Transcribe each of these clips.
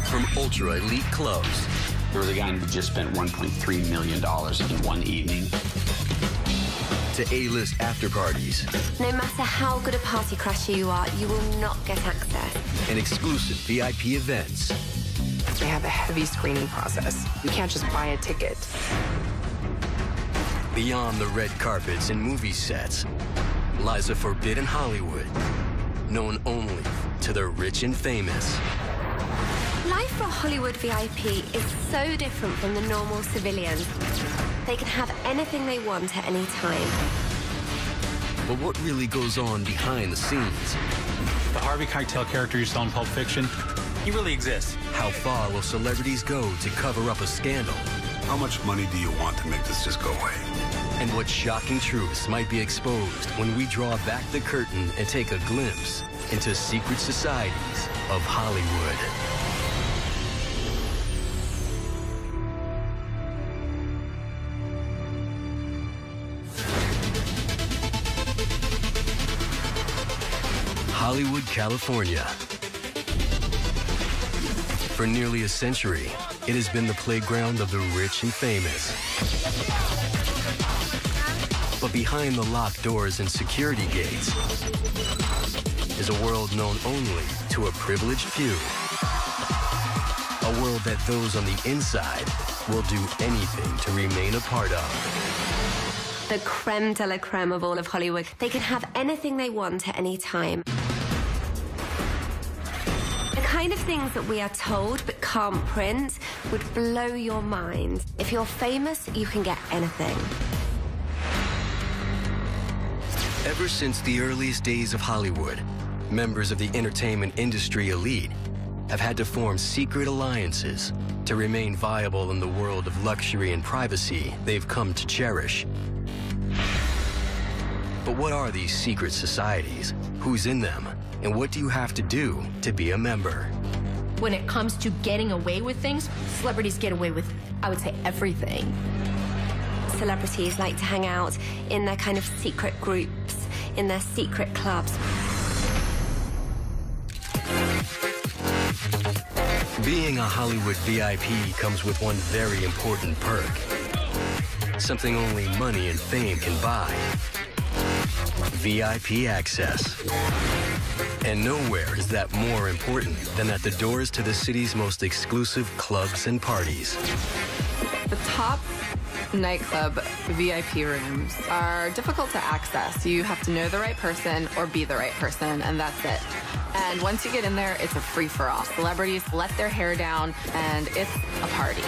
From ultra-elite clubs. There was a guy who just spent $1.3 million in one evening. To A-list after-parties. No matter how good a party crasher you are, you will not get access. And exclusive VIP events. They have a heavy screening process. You can't just buy a ticket. Beyond the red carpets and movie sets lies a forbidden Hollywood, known only to the rich and famous. Life for a Hollywood VIP is so different from the normal civilians. They can have anything they want at any time. But what really goes on behind the scenes? The Harvey Keitel character you saw in Pulp Fiction, he really exists. How far will celebrities go to cover up a scandal? How much money do you want to make this just go away? And what shocking truths might be exposed when we draw back the curtain and take a glimpse into secret societies of Hollywood. Hollywood, California. For nearly a century, it has been the playground of the rich and famous. But behind the locked doors and security gates is a world known only to a privileged few. A world that those on the inside will do anything to remain a part of. The creme de la creme of all of Hollywood. They can have anything they want at any time. The kind of things that we are told but can't print would blow your mind. If you're famous, you can get anything. Ever since the earliest days of Hollywood, members of the entertainment industry elite have had to form secret alliances to remain viable in the world of luxury and privacy they've come to cherish. But what are these secret societies? Who's in them? And what do you have to do to be a member? When it comes to getting away with things, celebrities get away with, I would say, everything. Celebrities like to hang out in their kind of secret groups, in their secret clubs. Being a Hollywood VIP comes with one very important perk. Something only money and fame can buy. VIP access. And nowhere is that more important than at the doors to the city's most exclusive clubs and parties. The top nightclub VIP rooms are difficult to access. You have to know the right person or be the right person, and that's it. And once you get in there, it's a free-for-all. Celebrities let their hair down, and it's a party.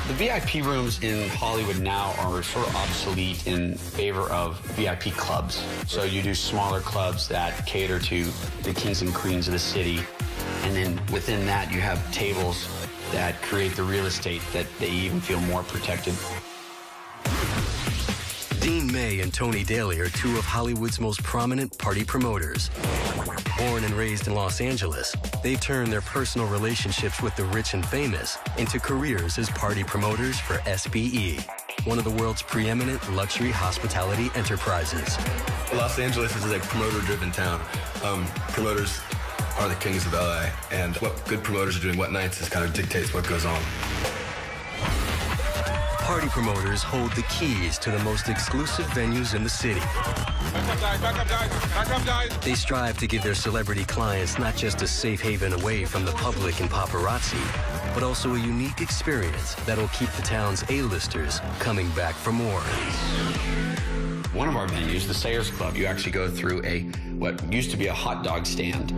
The VIP rooms in Hollywood now are sort of obsolete in favor of VIP clubs. So you do smaller clubs that cater to the kings and queens of the city. And then within that, you have tables that create the real estate that they even feel more protected. Dean May and Tony Daly are two of Hollywood's most prominent party promoters. Born and raised in Los Angeles, they've turned their personal relationships with the rich and famous into careers as party promoters for SBE, one of the world's preeminent luxury hospitality enterprises. Los Angeles is a promoter-driven town. Promoters are the kings of LA, and what good promoters are doing what nights is kind of dictates what goes on. Party promoters hold the keys to the most exclusive venues in the city. Back up, guys, back up, guys, back up, guys. They strive to give their celebrity clients not just a safe haven away from the public and paparazzi, but also a unique experience that'll keep the town's A-listers coming back for more. One of our venues, the Sayers Club, you actually go through what used to be a hot dog stand.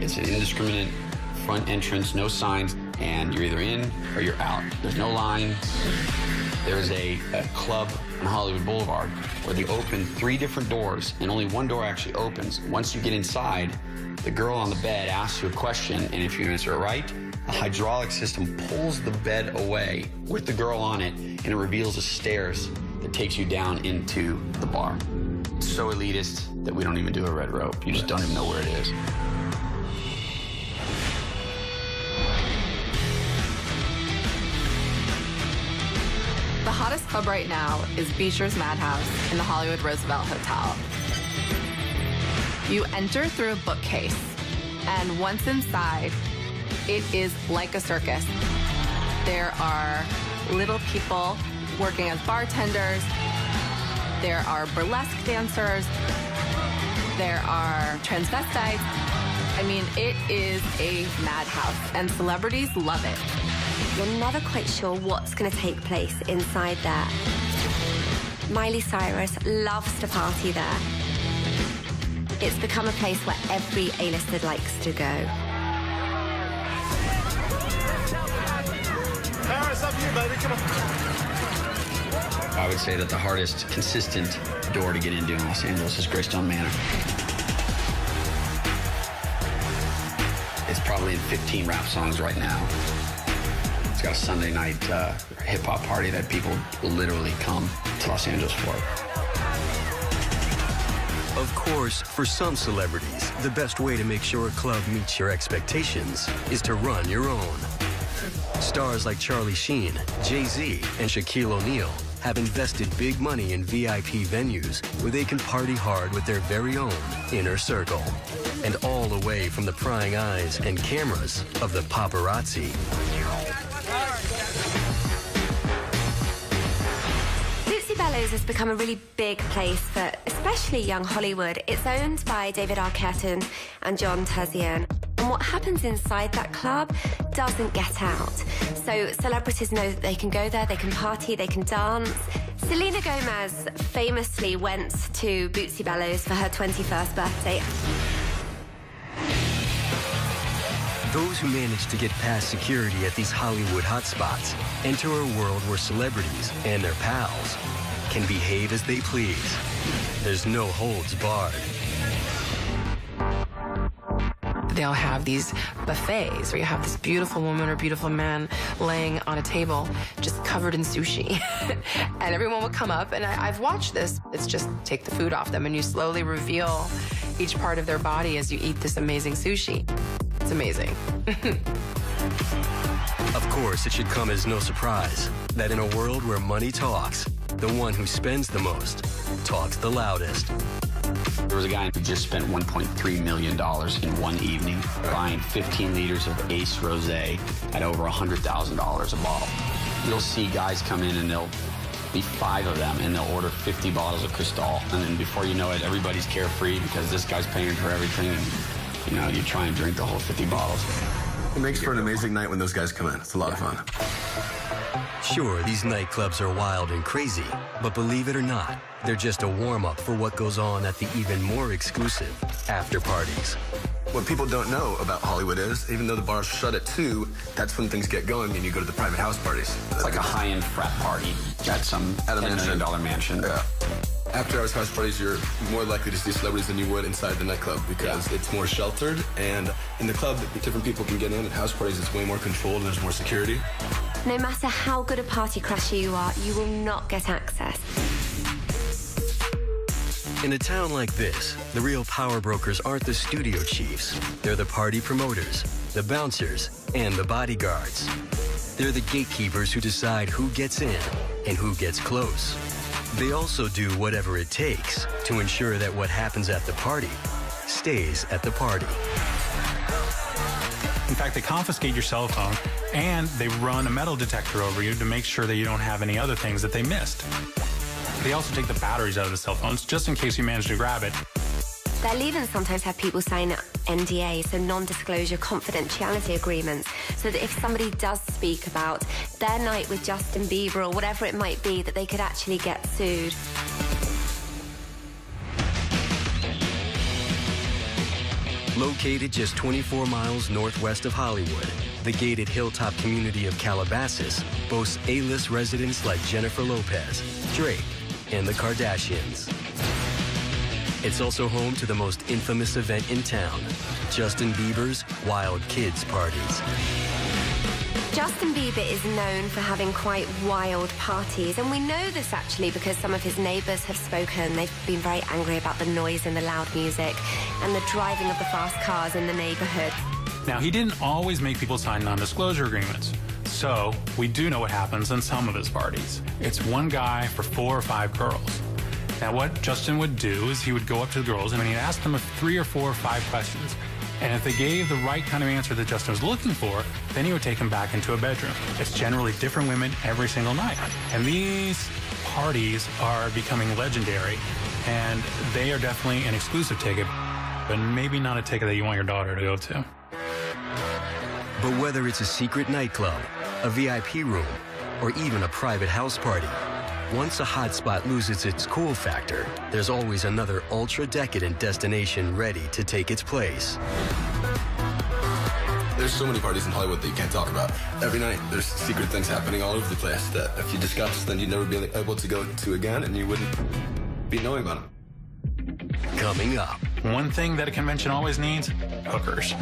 It's an indiscriminate front entrance, no signs, and you're either in or you're out. There's no line. There's a club on Hollywood Boulevard where they open 3 different doors, and only one door actually opens. Once you get inside, the girl on the bed asks you a question, and if you answer it right, a hydraulic system pulls the bed away with the girl on it, and it reveals a stairs that takes you down into the bar. It's so elitist that we don't even do a red rope. You just don't even know where it is. The hottest club right now is Beecher's Madhouse in the Hollywood Roosevelt Hotel. You enter through a bookcase, and once inside, it is like a circus. There are little people working as bartenders. There are burlesque dancers. There are transvestites. I mean, it is a madhouse, and celebrities love it. You're never quite sure what's going to take place inside there. Miley Cyrus loves to party there. It's become a place where every A-lister likes to go. Paris, up you, baby. Come on. I would say that the hardest consistent door to get into in Los Angeles is Greystone Manor. It's probably in 15 rap songs right now. It's got a Sunday night hip-hop party that people literally come to Los Angeles for. Of course, for some celebrities, the best way to make sure a club meets your expectations is to run your own. Stars like Charlie Sheen, Jay-Z, and Shaquille O'Neal have invested big money in VIP venues where they can party hard with their very own inner circle. And all away from the prying eyes and cameras of the paparazzi. Bellows has become a really big place for especially young Hollywood. It's owned by David Arquette and John Terzian. And what happens inside that club doesn't get out. So celebrities know that they can go there, they can party, they can dance. Selena Gomez famously went to Bootsy Bellows for her 21st birthday. Those who manage to get past security at these Hollywood hotspots enter a world where celebrities and their pals can behave as they please. There's no holds barred. They'll have these buffets where you have this beautiful woman or beautiful man laying on a table just covered in sushi. And everyone will come up, and I've watched this. It's just take the food off them, and you slowly reveal each part of their body as you eat this amazing sushi. It's amazing. Of course, it should come as no surprise that in a world where money talks, the one who spends the most talks the loudest. There was a guy who just spent $1.3 million in one evening buying 15 liters of Ace Rosé at over $100,000 a bottle. You'll see guys come in and there'll be 5 of them and they'll order 50 bottles of Cristal. And then before you know it, everybody's carefree because this guy's paying for everything. And, you know, you try and drink the whole 50 bottles. It makes for an amazing night when those guys come in. It's a lot of fun. Sure, these nightclubs are wild and crazy, but believe it or not, they're just a warm-up for what goes on at the even more exclusive after parties. What people don't know about Hollywood is, even though the bars shut at 2, that's when things get going and you go to the private house parties. It's like a high-end frat party at some $10 million mansion. Yeah. After hours house parties, you're more likely to see celebrities than you would inside the nightclub because it's more sheltered, and in the club, different people can get in. At house parties, it's way more controlled and there's more security. No matter how good a party crasher you are, you will not get access. In a town like this, the real power brokers aren't the studio chiefs. They're the party promoters, the bouncers, and the bodyguards. They're the gatekeepers who decide who gets in and who gets close. They also do whatever it takes to ensure that what happens at the party stays at the party. In fact, they confiscate your cell phone and they run a metal detector over you to make sure that you don't have any other things that they missed. They also take the batteries out of the cell phones just in case you manage to grab it. They'll even sometimes have people sign NDA, so non-disclosure confidentiality agreements, so that if somebody does speak about their night with Justin Bieber or whatever it might be, that they could actually get sued. Located just 24 miles northwest of Hollywood, the gated hilltop community of Calabasas boasts A-list residents like Jennifer Lopez, Drake, and the Kardashians. It's also home to the most infamous event in town, Justin Bieber's Wild Kids Parties. Justin Bieber is known for having quite wild parties, and we know this actually because some of his neighbors have spoken. They've been very angry about the noise and the loud music and the driving of the fast cars in the neighborhood. Now, he didn't always make people sign non-disclosure agreements, so we do know what happens in some of his parties. It's one guy for 4 or 5 girls. Now, what Justin would do is he would go up to the girls and he'd ask them 3 or 4 or 5 questions. And if they gave the right kind of answer that Justin was looking for, then he would take them back into a bedroom. It's generally different women every single night. And these parties are becoming legendary, and they are definitely an exclusive ticket, but maybe not a ticket that you want your daughter to go to. But whether it's a secret nightclub, a VIP room, or even a private house party, once a hotspot loses its cool factor, there's always another ultra-decadent destination ready to take its place. There's so many parties in Hollywood that you can't talk about. Every night, there's secret things happening all over the place that if you discuss, then you'd never be able to go to again, and you wouldn't be knowing about them. Coming up. One thing that a convention always needs, hookers.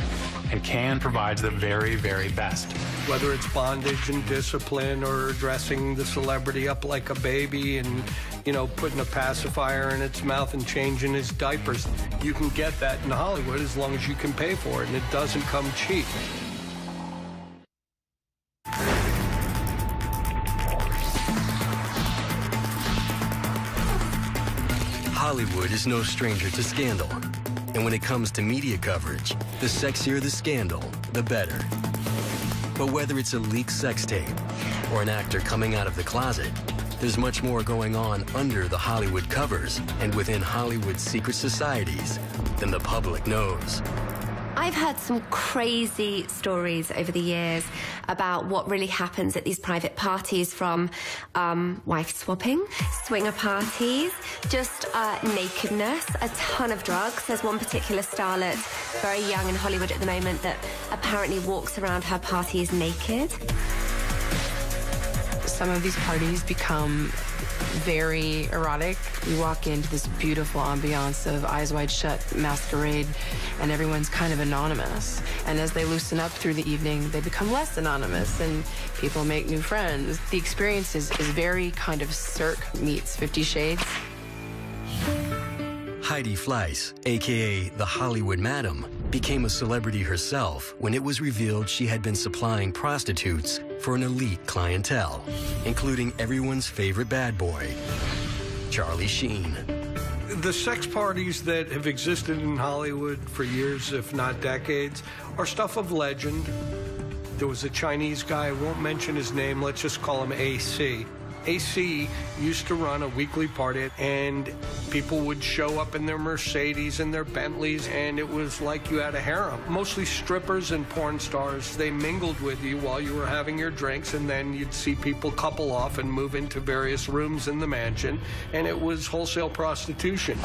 And Cannes provides the very, very best. Whether it's bondage and discipline or dressing the celebrity up like a baby and, you know, putting a pacifier in its mouth and changing its diapers, you can get that in Hollywood as long as you can pay for it, and it doesn't come cheap. Hollywood is no stranger to scandal. And when it comes to media coverage, the sexier the scandal, the better. But whether it's a leaked sex tape or an actor coming out of the closet, there's much more going on under the Hollywood covers and within Hollywood's secret societies than the public knows. I've heard some crazy stories over the years about what really happens at these private parties, from wife swapping, swinger parties, just nakedness, a ton of drugs. There's one particular starlet, very young in Hollywood at the moment, that apparently walks around her parties naked. Some of these parties become very erotic. You walk into this beautiful ambiance of Eyes Wide Shut masquerade, and everyone's kind of anonymous. And as they loosen up through the evening, they become less anonymous, and people make new friends. The experience is very kind of Cirque meets 50 Shades. Heidi Fleiss, a.k.a. the Hollywood Madam, became a celebrity herself when it was revealed she had been supplying prostitutes for an elite clientele, including everyone's favorite bad boy, Charlie Sheen. The sex parties that have existed in Hollywood for years, if not decades, are stuff of legend. There was a Chinese guy, I won't mention his name, let's just call him AC. AC used to run a weekly party, and people would show up in their Mercedes and their Bentleys, and it was like you had a harem. Mostly strippers and porn stars. They mingled with you while you were having your drinks, and then you'd see people couple off and move into various rooms in the mansion, and it was wholesale prostitution.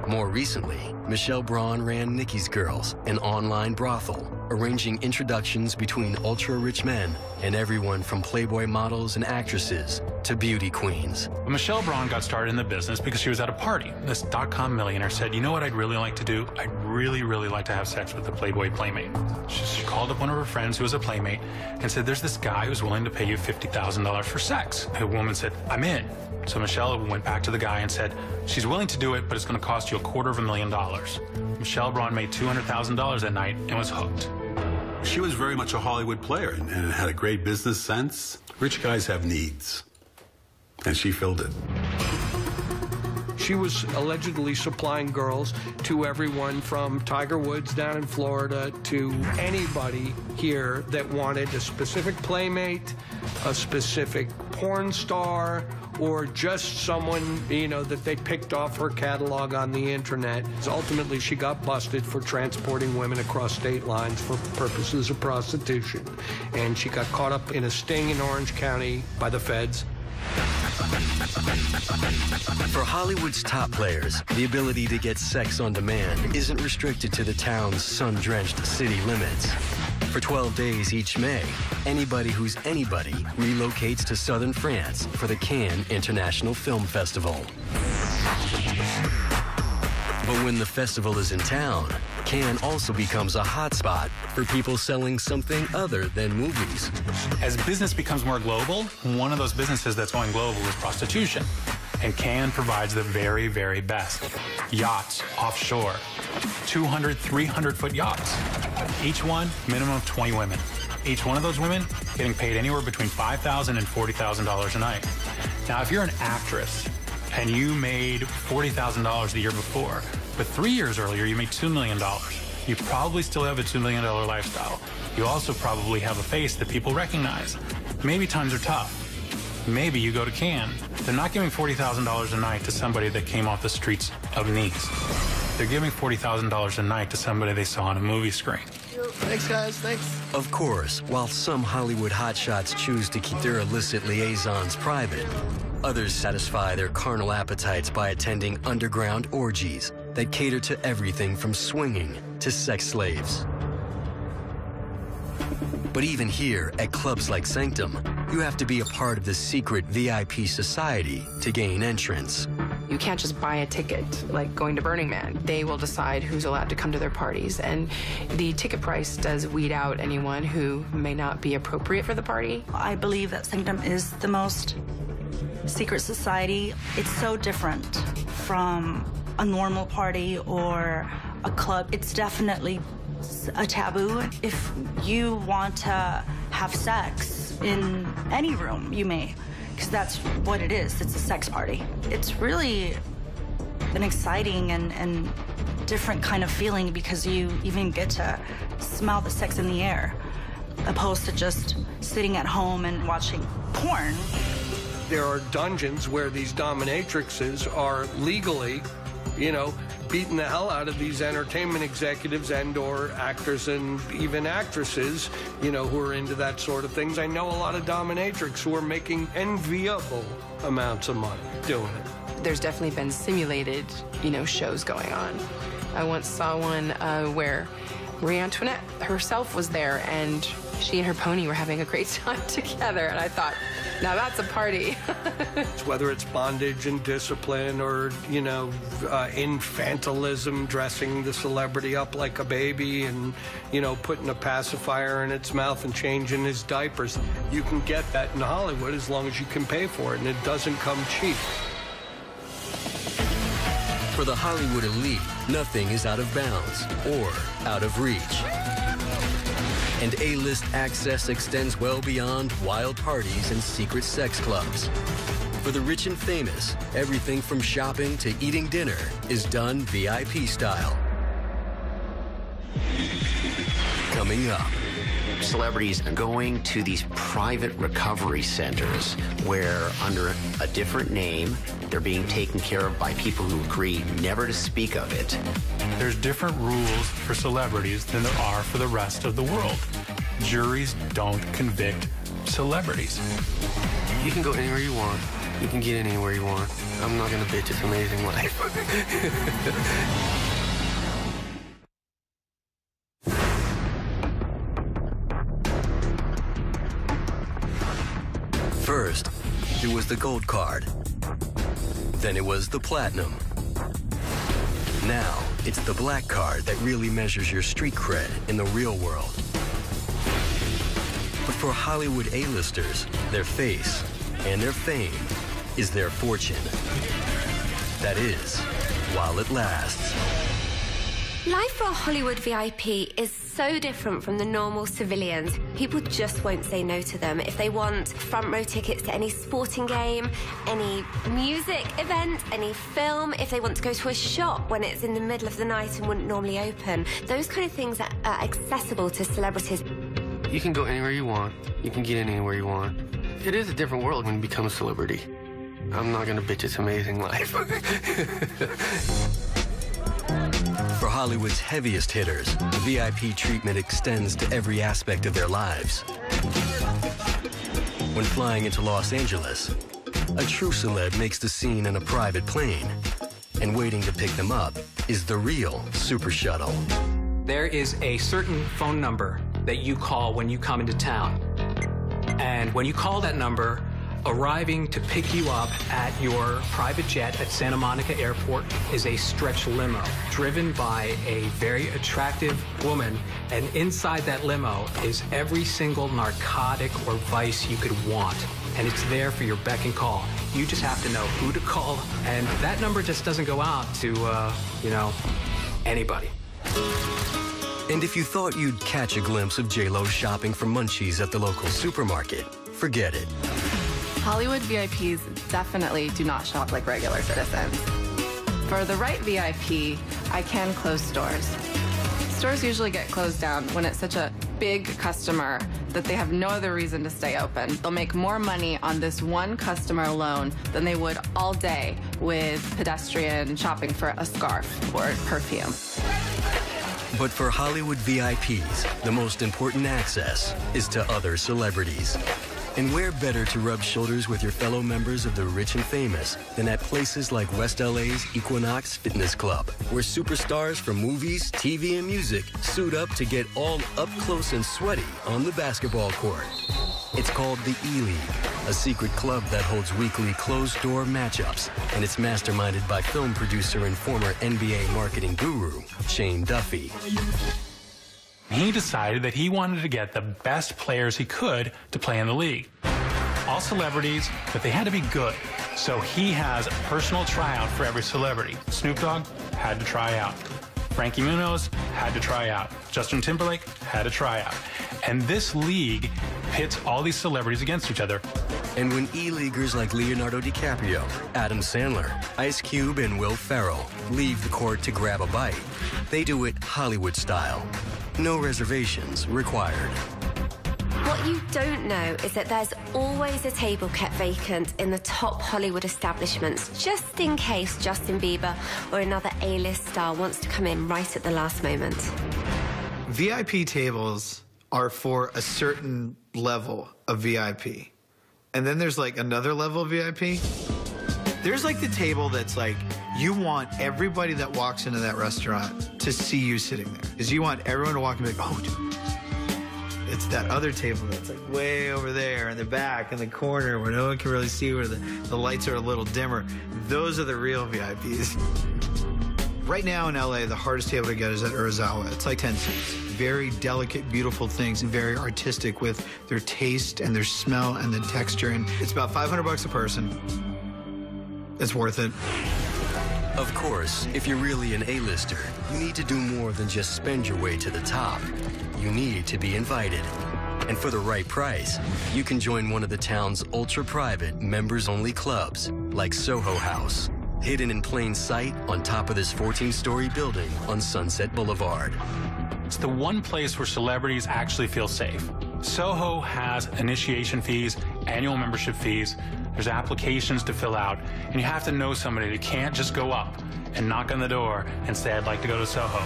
More recently, Michelle Braun ran Nikki's Girls, an online brothel, arranging introductions between ultra-rich men and everyone from Playboy models and actresses to beauty queens. Michelle Braun got started in the business because she was at a party. This .com millionaire said, you know what I'd really like to do? I'd really, really like to have sex with a Playboy playmate. She called up one of her friends who was a playmate and said, there's this guy who's willing to pay you $50,000 for sex. The woman said, I'm in. So Michelle went back to the guy and said, she's willing to do it, but it's going to cost you $250,000. Michelle Braun made $200,000 that night and was hooked. She was very much a Hollywood player and had a great business sense. Rich guys have needs, and she filled it. She was allegedly supplying girls to everyone from Tiger Woods down in Florida to anybody here that wanted a specific playmate, a specific porn star, or just someone, you know, that they picked off her catalog on the internet. Ultimately, she got busted for transporting women across state lines for purposes of prostitution. And she got caught up in a sting in Orange County by the feds. For Hollywood's top players, the ability to get sex on demand isn't restricted to the town's sun-drenched city limits. For 12 days each May, anybody who's anybody relocates to southern France for the Cannes International Film Festival. But when the festival is in town, Cannes also becomes a hotspot for people selling something other than movies. As business becomes more global, one of those businesses that's going global is prostitution. And Cannes provides the very, very best. Yachts offshore, 200, 300-foot yachts. Each one, minimum of 20 women. Each one of those women getting paid anywhere between $5,000 and $40,000 a night. Now, if you're an actress and you made $40,000 the year before, but 3 years earlier you made $2 million. You probably still have a $2 million lifestyle. You also probably have a face that people recognize. Maybe times are tough. Maybe you go to Cannes. They're not giving $40,000 a night to somebody that came off the streets of Nice. They're giving $40,000 a night to somebody they saw on a movie screen. Thanks, guys. Thanks. Of course, while some Hollywood hotshots choose to keep their illicit liaisons private, others satisfy their carnal appetites by attending underground orgies that cater to everything from swinging to sex slaves. But even here, at clubs like Sanctum, you have to be a part of the secret VIP society to gain entrance. You can't just buy a ticket like going to Burning Man. They will decide who's allowed to come to their parties, and the ticket price does weed out anyone who may not be appropriate for the party. I believe that Sanctum is the most secret society. It's so different from a normal party or a club. It's definitely a taboo. If you want to have sex in any room, you may, because that's what it is. It's a sex party. It's really an exciting and different kind of feeling because you even get to smell the sex in the air, opposed to just sitting at home and watching porn. There are dungeons where these dominatrixes are legally, you know, beating the hell out of these entertainment executives and/or actors and even actresses, you know, who are into that sort of things. I know a lot of dominatrix who are making enviable amounts of money doing it. There's definitely been simulated, you know, shows going on. I once saw one where Marie Antoinette herself was there, and she and her pony were having a great time together, and I thought, now that's a party. Whether it's bondage and discipline or, you know, infantilism, dressing the celebrity up like a baby and, you know, putting a pacifier in its mouth and changing his diapers. You can get that in Hollywood as long as you can pay for it, and it doesn't come cheap. For the Hollywood elite, nothing is out of bounds or out of reach. And A-list access extends well beyond wild parties and secret sex clubs. For the rich and famous, everything from shopping to eating dinner is done VIP style. Coming up. Celebrities going to these private recovery centers where, under a different name, they're being taken care of by people who agree never to speak of it. There's different rules for celebrities than there are for the rest of the world. Juries don't convict celebrities. You can go anywhere you want. You can get anywhere you want. I'm not gonna bitch. It's amazing life. First, it was the gold card. Then it was the platinum. Now, it's the black card that really measures your street cred in the real world. But for Hollywood A-listers, their face and their fame is their fortune. That is, while it lasts. Life for a Hollywood VIP is so different from the normal civilians. People just won't say no to them. If they want front row tickets to any sporting game, any music event, any film, if they want to go to a shop when it's in the middle of the night and wouldn't normally open, those kind of things are accessible to celebrities. You can go anywhere you want. You can get anywhere you want. It is a different world when you become a celebrity. I'm not gonna bitch. It's amazing life. For Hollywood's heaviest hitters, the VIP treatment extends to every aspect of their lives. When flying into Los Angeles, a true celeb makes the scene in a private plane, and waiting to pick them up is the real Super Shuttle. There is a certain phone number that you call when you come into town. And when you call that number, arriving to pick you up at your private jet at Santa Monica Airport is a stretch limo driven by a very attractive woman, and inside that limo is every single narcotic or vice you could want, and it's there for your beck and call. You just have to know who to call, and that number just doesn't go out to, you know, anybody. And if you thought you'd catch a glimpse of J-Lo shopping for munchies at the local supermarket, forget it. Hollywood VIPs definitely do not shop like regular citizens. For the right VIP, I can close stores. Stores usually get closed down when it's such a big customer that they have no other reason to stay open. They'll make more money on this one customer alone than they would all day with pedestrian shopping for a scarf or perfume. But for Hollywood VIPs, the most important access is to other celebrities. And where better to rub shoulders with your fellow members of the rich and famous than at places like West LA's Equinox Fitness Club, where superstars from movies, TV, and music suit up to get all up close and sweaty on the basketball court. It's called the E-League, a secret club that holds weekly closed-door matchups, and it's masterminded by film producer and former NBA marketing guru, Shane Duffy. He decided that he wanted to get the best players he could to play in the league. All celebrities, but they had to be good. So he has a personal tryout for every celebrity. Snoop Dogg had to try out. Frankie Muniz had to try out. Justin Timberlake had to try out. And this league pits all these celebrities against each other. And when E-Leaguers like Leonardo DiCaprio, Adam Sandler, Ice Cube, and Will Ferrell leave the court to grab a bite, they do it Hollywood style. No reservations required. What you don't know is that there's always a table kept vacant in the top Hollywood establishments, just in case Justin Bieber or another A-list star wants to come in right at the last moment. VIP tables are for a certain level of VIP. And then there's like another level of VIP. There's like the table that's like, you want everybody that walks into that restaurant to see you sitting there. Because you want everyone to walk and be like, oh, dude. It's that other table that's like way over there in the back, in the corner, where no one can really see, where the lights are a little dimmer. Those are the real VIPs. Right now in LA, the hardest table to get is at Urasawa. It's like 10 seats. Very delicate, beautiful things, and very artistic with their taste and their smell and the texture. And it's about $500 a person. It's worth it. Of course, if you're really an A-lister, you need to do more than just spend your way to the top. You need to be invited. And for the right price, you can join one of the town's ultra-private, members-only clubs, like Soho House, hidden in plain sight on top of this 14-story building on Sunset Boulevard. It's the one place where celebrities actually feel safe. Soho has initiation fees, annual membership fees, there's applications to fill out, and you have to know somebody. You can't just go up and knock on the door and say, I'd like to go to Soho.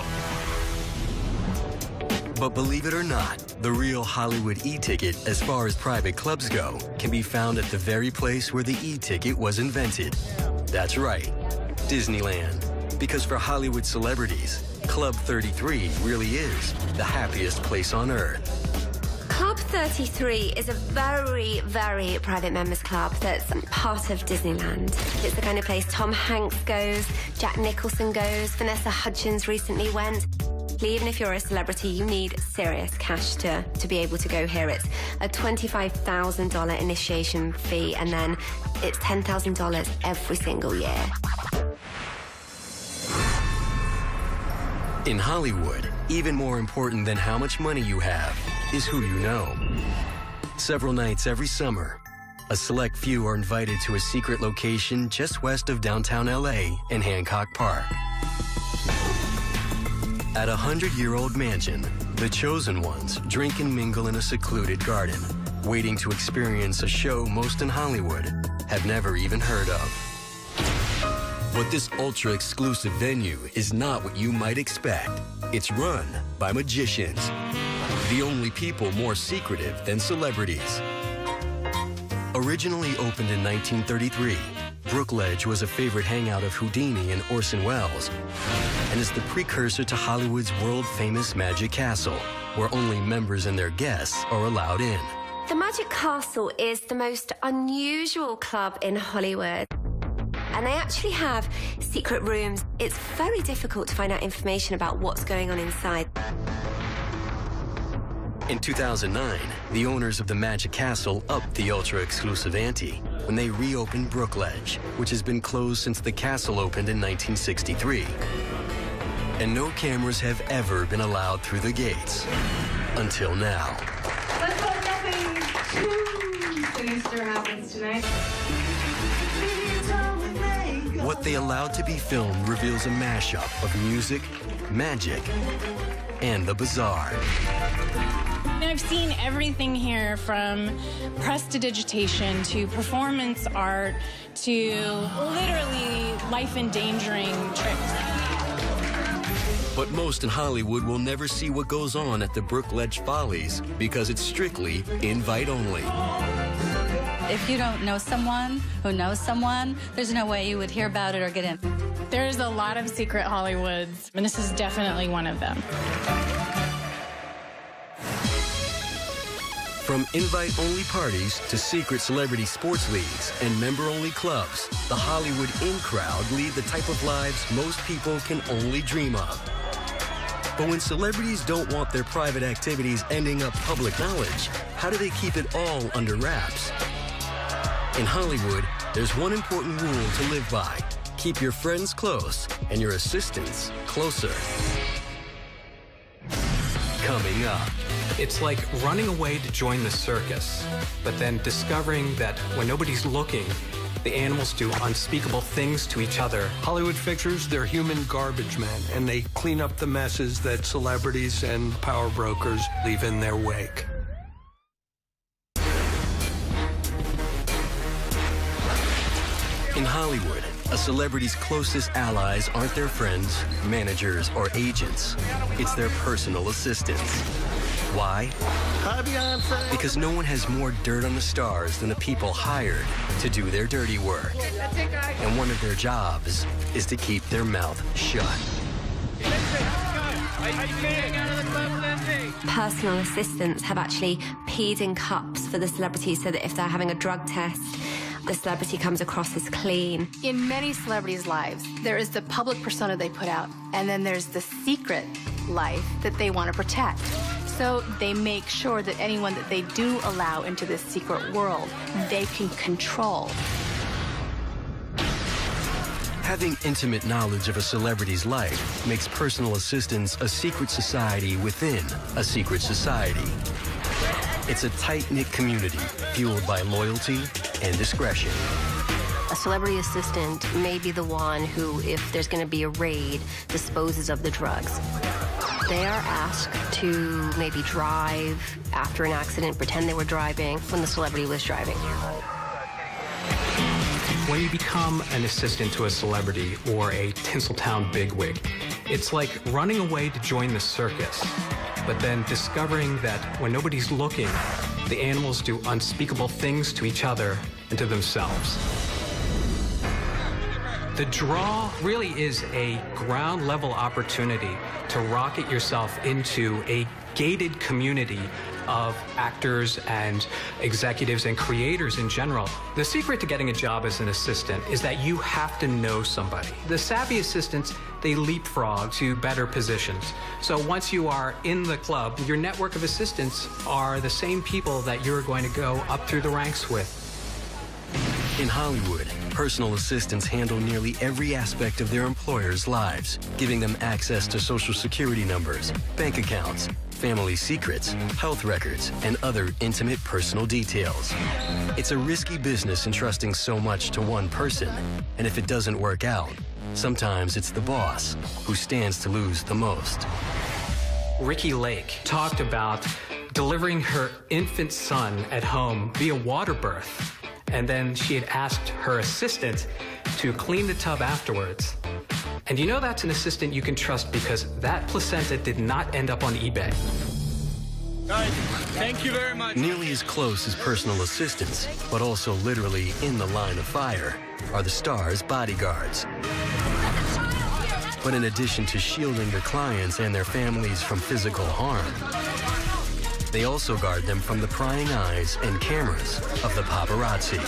But believe it or not, the real Hollywood e-ticket, as far as private clubs go, can be found at the very place where the e-ticket was invented. That's right, Disneyland. Because for Hollywood celebrities, Club 33 really is the happiest place on earth. Club 33 is a very, very private members club that's part of Disneyland. It's the kind of place Tom Hanks goes, Jack Nicholson goes, Vanessa Hudgens recently went. Even if you're a celebrity, you need serious cash to be able to go here. It's a $25,000 initiation fee, and then it's $10,000 every single year. In Hollywood, even more important than how much money you have is who you know. Several nights every summer, a select few are invited to a secret location just west of downtown LA in Hancock Park. At a 100-year-old mansion, the chosen ones drink and mingle in a secluded garden, waiting to experience a show most in Hollywood have never even heard of. But this ultra-exclusive venue is not what you might expect. It's run by magicians, the only people more secretive than celebrities. Originally opened in 1933, Brookledge was a favorite hangout of Houdini and Orson Welles, and is the precursor to Hollywood's world-famous Magic Castle, where only members and their guests are allowed in. The Magic Castle is the most unusual club in Hollywood. And they actually have secret rooms. It's very difficult to find out information about what's going on inside. In 2009, the owners of the Magic Castle upped the ultra-exclusive ante when they reopened Brookledge, which has been closed since the castle opened in 1963. And no cameras have ever been allowed through the gates. Until now. Let's go, Stephanie. sinister happens tonight. What they allowed to be filmed reveals a mashup of music, magic, and the bizarre. I've seen everything here from prestidigitation to performance art to literally life-endangering tricks. But most in Hollywood will never see what goes on at the Brookledge Follies because it's strictly invite only. If you don't know someone who knows someone, there's no way you would hear about it or get in. There's a lot of secret Hollywoods, and this is definitely one of them. From invite-only parties to secret celebrity sports leagues and member-only clubs, the Hollywood in crowd lead the type of lives most people can only dream of. But when celebrities don't want their private activities ending up public knowledge, how do they keep it all under wraps? In Hollywood, there's one important rule to live by. Keep your friends close and your assistants closer. Coming up. It's like running away to join the circus, but then discovering that when nobody's looking, the animals do unspeakable things to each other. Hollywood fixtures, they're human garbage men, and they clean up the messes that celebrities and power brokers leave in their wake. In Hollywood, a celebrity's closest allies aren't their friends, managers, or agents. It's their personal assistants. Why? Hi, Beyonce. Because no one has more dirt on the stars than the people hired to do their dirty work. And one of their jobs is to keep their mouth shut. Personal assistants have actually peed in cups for the celebrities so that if they're having a drug test, the celebrity comes across as clean. In many celebrities' lives, there is the public persona they put out, and then there's the secret life that they want to protect. So they make sure that anyone that they do allow into this secret world, they can control. Having intimate knowledge of a celebrity's life makes personal assistants a secret society within a secret society. It's a tight-knit community fueled by loyalty and discretion. A celebrity assistant may be the one who, if there's going to be a raid, disposes of the drugs. They are asked to maybe drive after an accident, pretend they were driving when the celebrity was driving. When you become an assistant to a celebrity or a Tinseltown bigwig, it's like running away to join the circus, but then discovering that when nobody's looking, the animals do unspeakable things to each other and to themselves. The Draw really is a ground-level opportunity to rocket yourself into a gated community of actors and executives and creators in general. The secret to getting a job as an assistant is that you have to know somebody. The savvy assistants, they leapfrog to better positions. So once you are in the club, your network of assistants are the same people that you're going to go up through the ranks with. In Hollywood, personal assistants handle nearly every aspect of their employers' lives, giving them access to social security numbers, bank accounts, family secrets, health records, and other intimate personal details. It's a risky business entrusting so much to one person, and if it doesn't work out, sometimes it's the boss who stands to lose the most. Ricki Lake talked about delivering her infant son at home via water birth. And then she had asked her assistant to clean the tub afterwards. And you know that's an assistant you can trust because that placenta did not end up on eBay. Guys, thank you very much. Nearly as close as personal assistants, but also literally in the line of fire, are the star's bodyguards. But in addition to shielding their clients and their families from physical harm, they also guard them from the prying eyes and cameras of the paparazzi.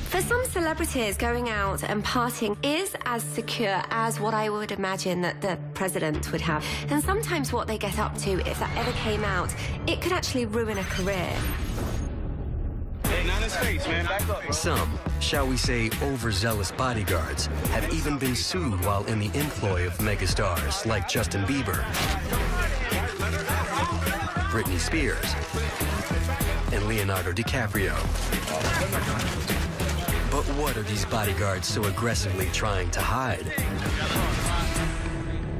For some celebrities, going out and partying is as secure as what I would imagine that the president would have. And sometimes what they get up to, if that ever came out, it could actually ruin a career. Hey, not his face, man. Back up. Some, shall we say, overzealous bodyguards have even been sued while in the employ of megastars like Justin Bieber, Britney Spears, and Leonardo DiCaprio. But what are these bodyguards so aggressively trying to hide?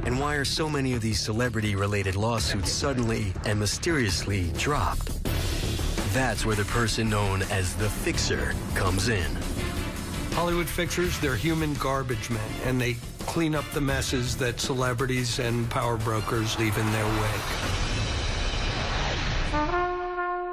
And why are so many of these celebrity-related lawsuits suddenly and mysteriously dropped? That's where the person known as the Fixer comes in. Hollywood fixers, they're human garbage men, and they clean up the messes that celebrities and power brokers leave in their wake.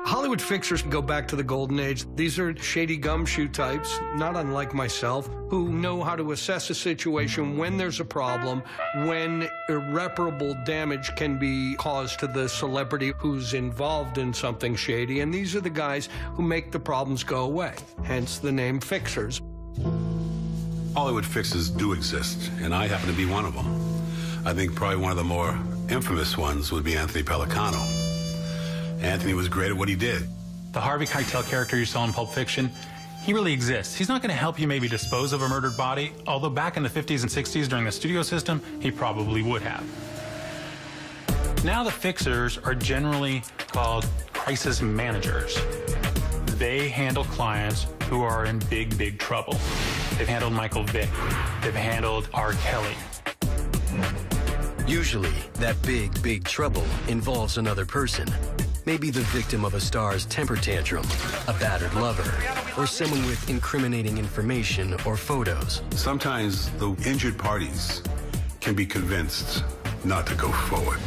Hollywood fixers go back to the golden age. These are shady gumshoe types, not unlike myself, who know how to assess a situation when there's a problem, when irreparable damage can be caused to the celebrity who's involved in something shady. And these are the guys who make the problems go away, hence the name fixers. Hollywood fixers do exist, and I happen to be one of them. I think probably one of the more infamous ones would be Anthony Pellicano. Anthony was great at what he did. The Harvey Keitel character you saw in Pulp Fiction, he really exists. He's not going to help you maybe dispose of a murdered body, although back in the 50s and 60s during the studio system, he probably would have. Now the fixers are generally called crisis managers. They handle clients who are in big, big trouble. They've handled Michael Vick. They've handled R. Kelly. Usually, that big, big trouble involves another person. Maybe the victim of a star's temper tantrum, a battered lover, or someone with incriminating information or photos. Sometimes the injured parties can be convinced not to go forward.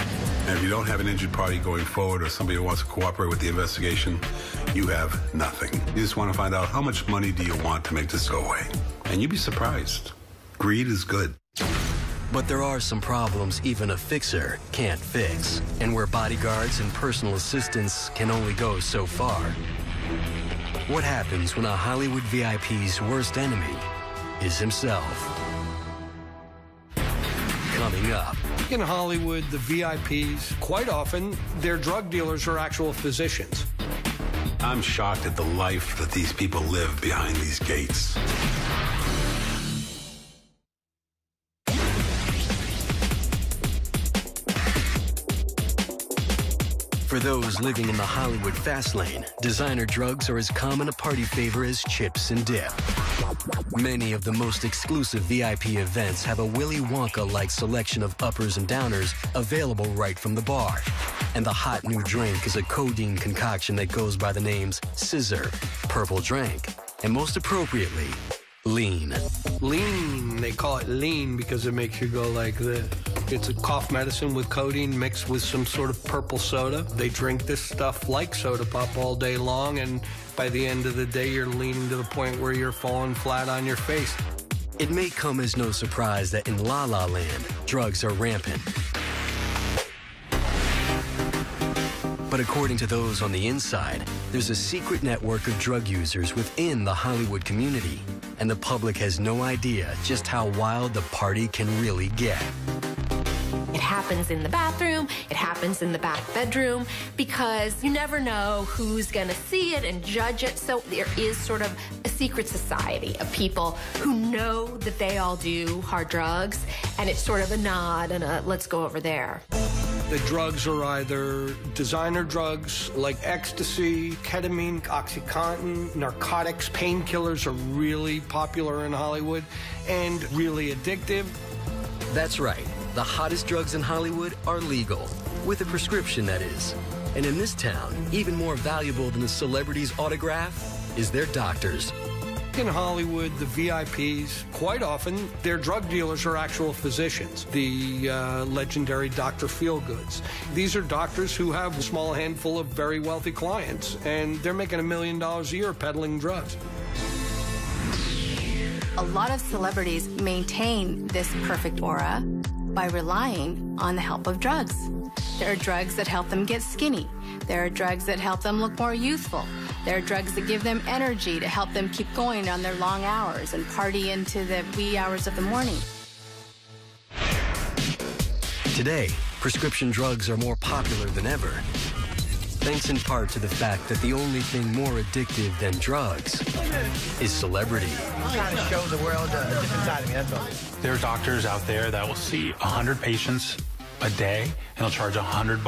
And if you don't have an injured party going forward or somebody who wants to cooperate with the investigation, you have nothing. You just want to find out how much money do you want to make this go away. And you'd be surprised. Greed is good. But there are some problems even a fixer can't fix, and where bodyguards and personal assistants can only go so far. What happens when a Hollywood VIP's worst enemy is himself? Coming up. In Hollywood, the VIPs, quite often, their drug dealers are actual physicians. I'm shocked at the life that these people live behind these gates. For those living in the Hollywood fast lane, designer drugs are as common a party favor as chips and dip. Many of the most exclusive VIP events have a Willy Wonka-like selection of uppers and downers available right from the bar. And the hot new drink is a codeine concoction that goes by the names Scissor, Purple Drank, and most appropriately, Lean. Lean, they call it lean because it makes you go like this. It's a cough medicine with codeine mixed with some sort of purple soda. They drink this stuff like soda pop all day long, and by the end of the day, you're leaning to the point where you're falling flat on your face. It may come as no surprise that in La La Land, drugs are rampant. But according to those on the inside, there's a secret network of drug users within the Hollywood community, and the public has no idea just how wild the party can really get. It happens in the bathroom, it happens in the back bedroom, because you never know who's gonna see it and judge it. So there is sort of a secret society of people who know that they all do hard drugs, and it's sort of a nod and a let's go over there. The drugs are either designer drugs like ecstasy, ketamine, OxyContin, narcotics, painkillers are really popular in Hollywood and really addictive. That's right. The hottest drugs in Hollywood are legal, with a prescription, that is. And in this town, even more valuable than a celebrity's autograph is their doctors. In Hollywood, the VIPs, quite often, their drug dealers are actual physicians, the legendary Dr. Feelgoods. These are doctors who have a small handful of very wealthy clients, and they're making $1 million a year peddling drugs. A lot of celebrities maintain this perfect aura by relying on the help of drugs. There are drugs that help them get skinny. There are drugs that help them look more youthful. There are drugs that give them energy to help them keep going on their long hours and party into the wee hours of the morning. Today, prescription drugs are more popular than ever, thanks in part to the fact that the only thing more addictive than drugs is celebrity. I'm trying to show the world a different side of me, that's all. There are doctors out there that will see 100 patients a day, and they'll charge $100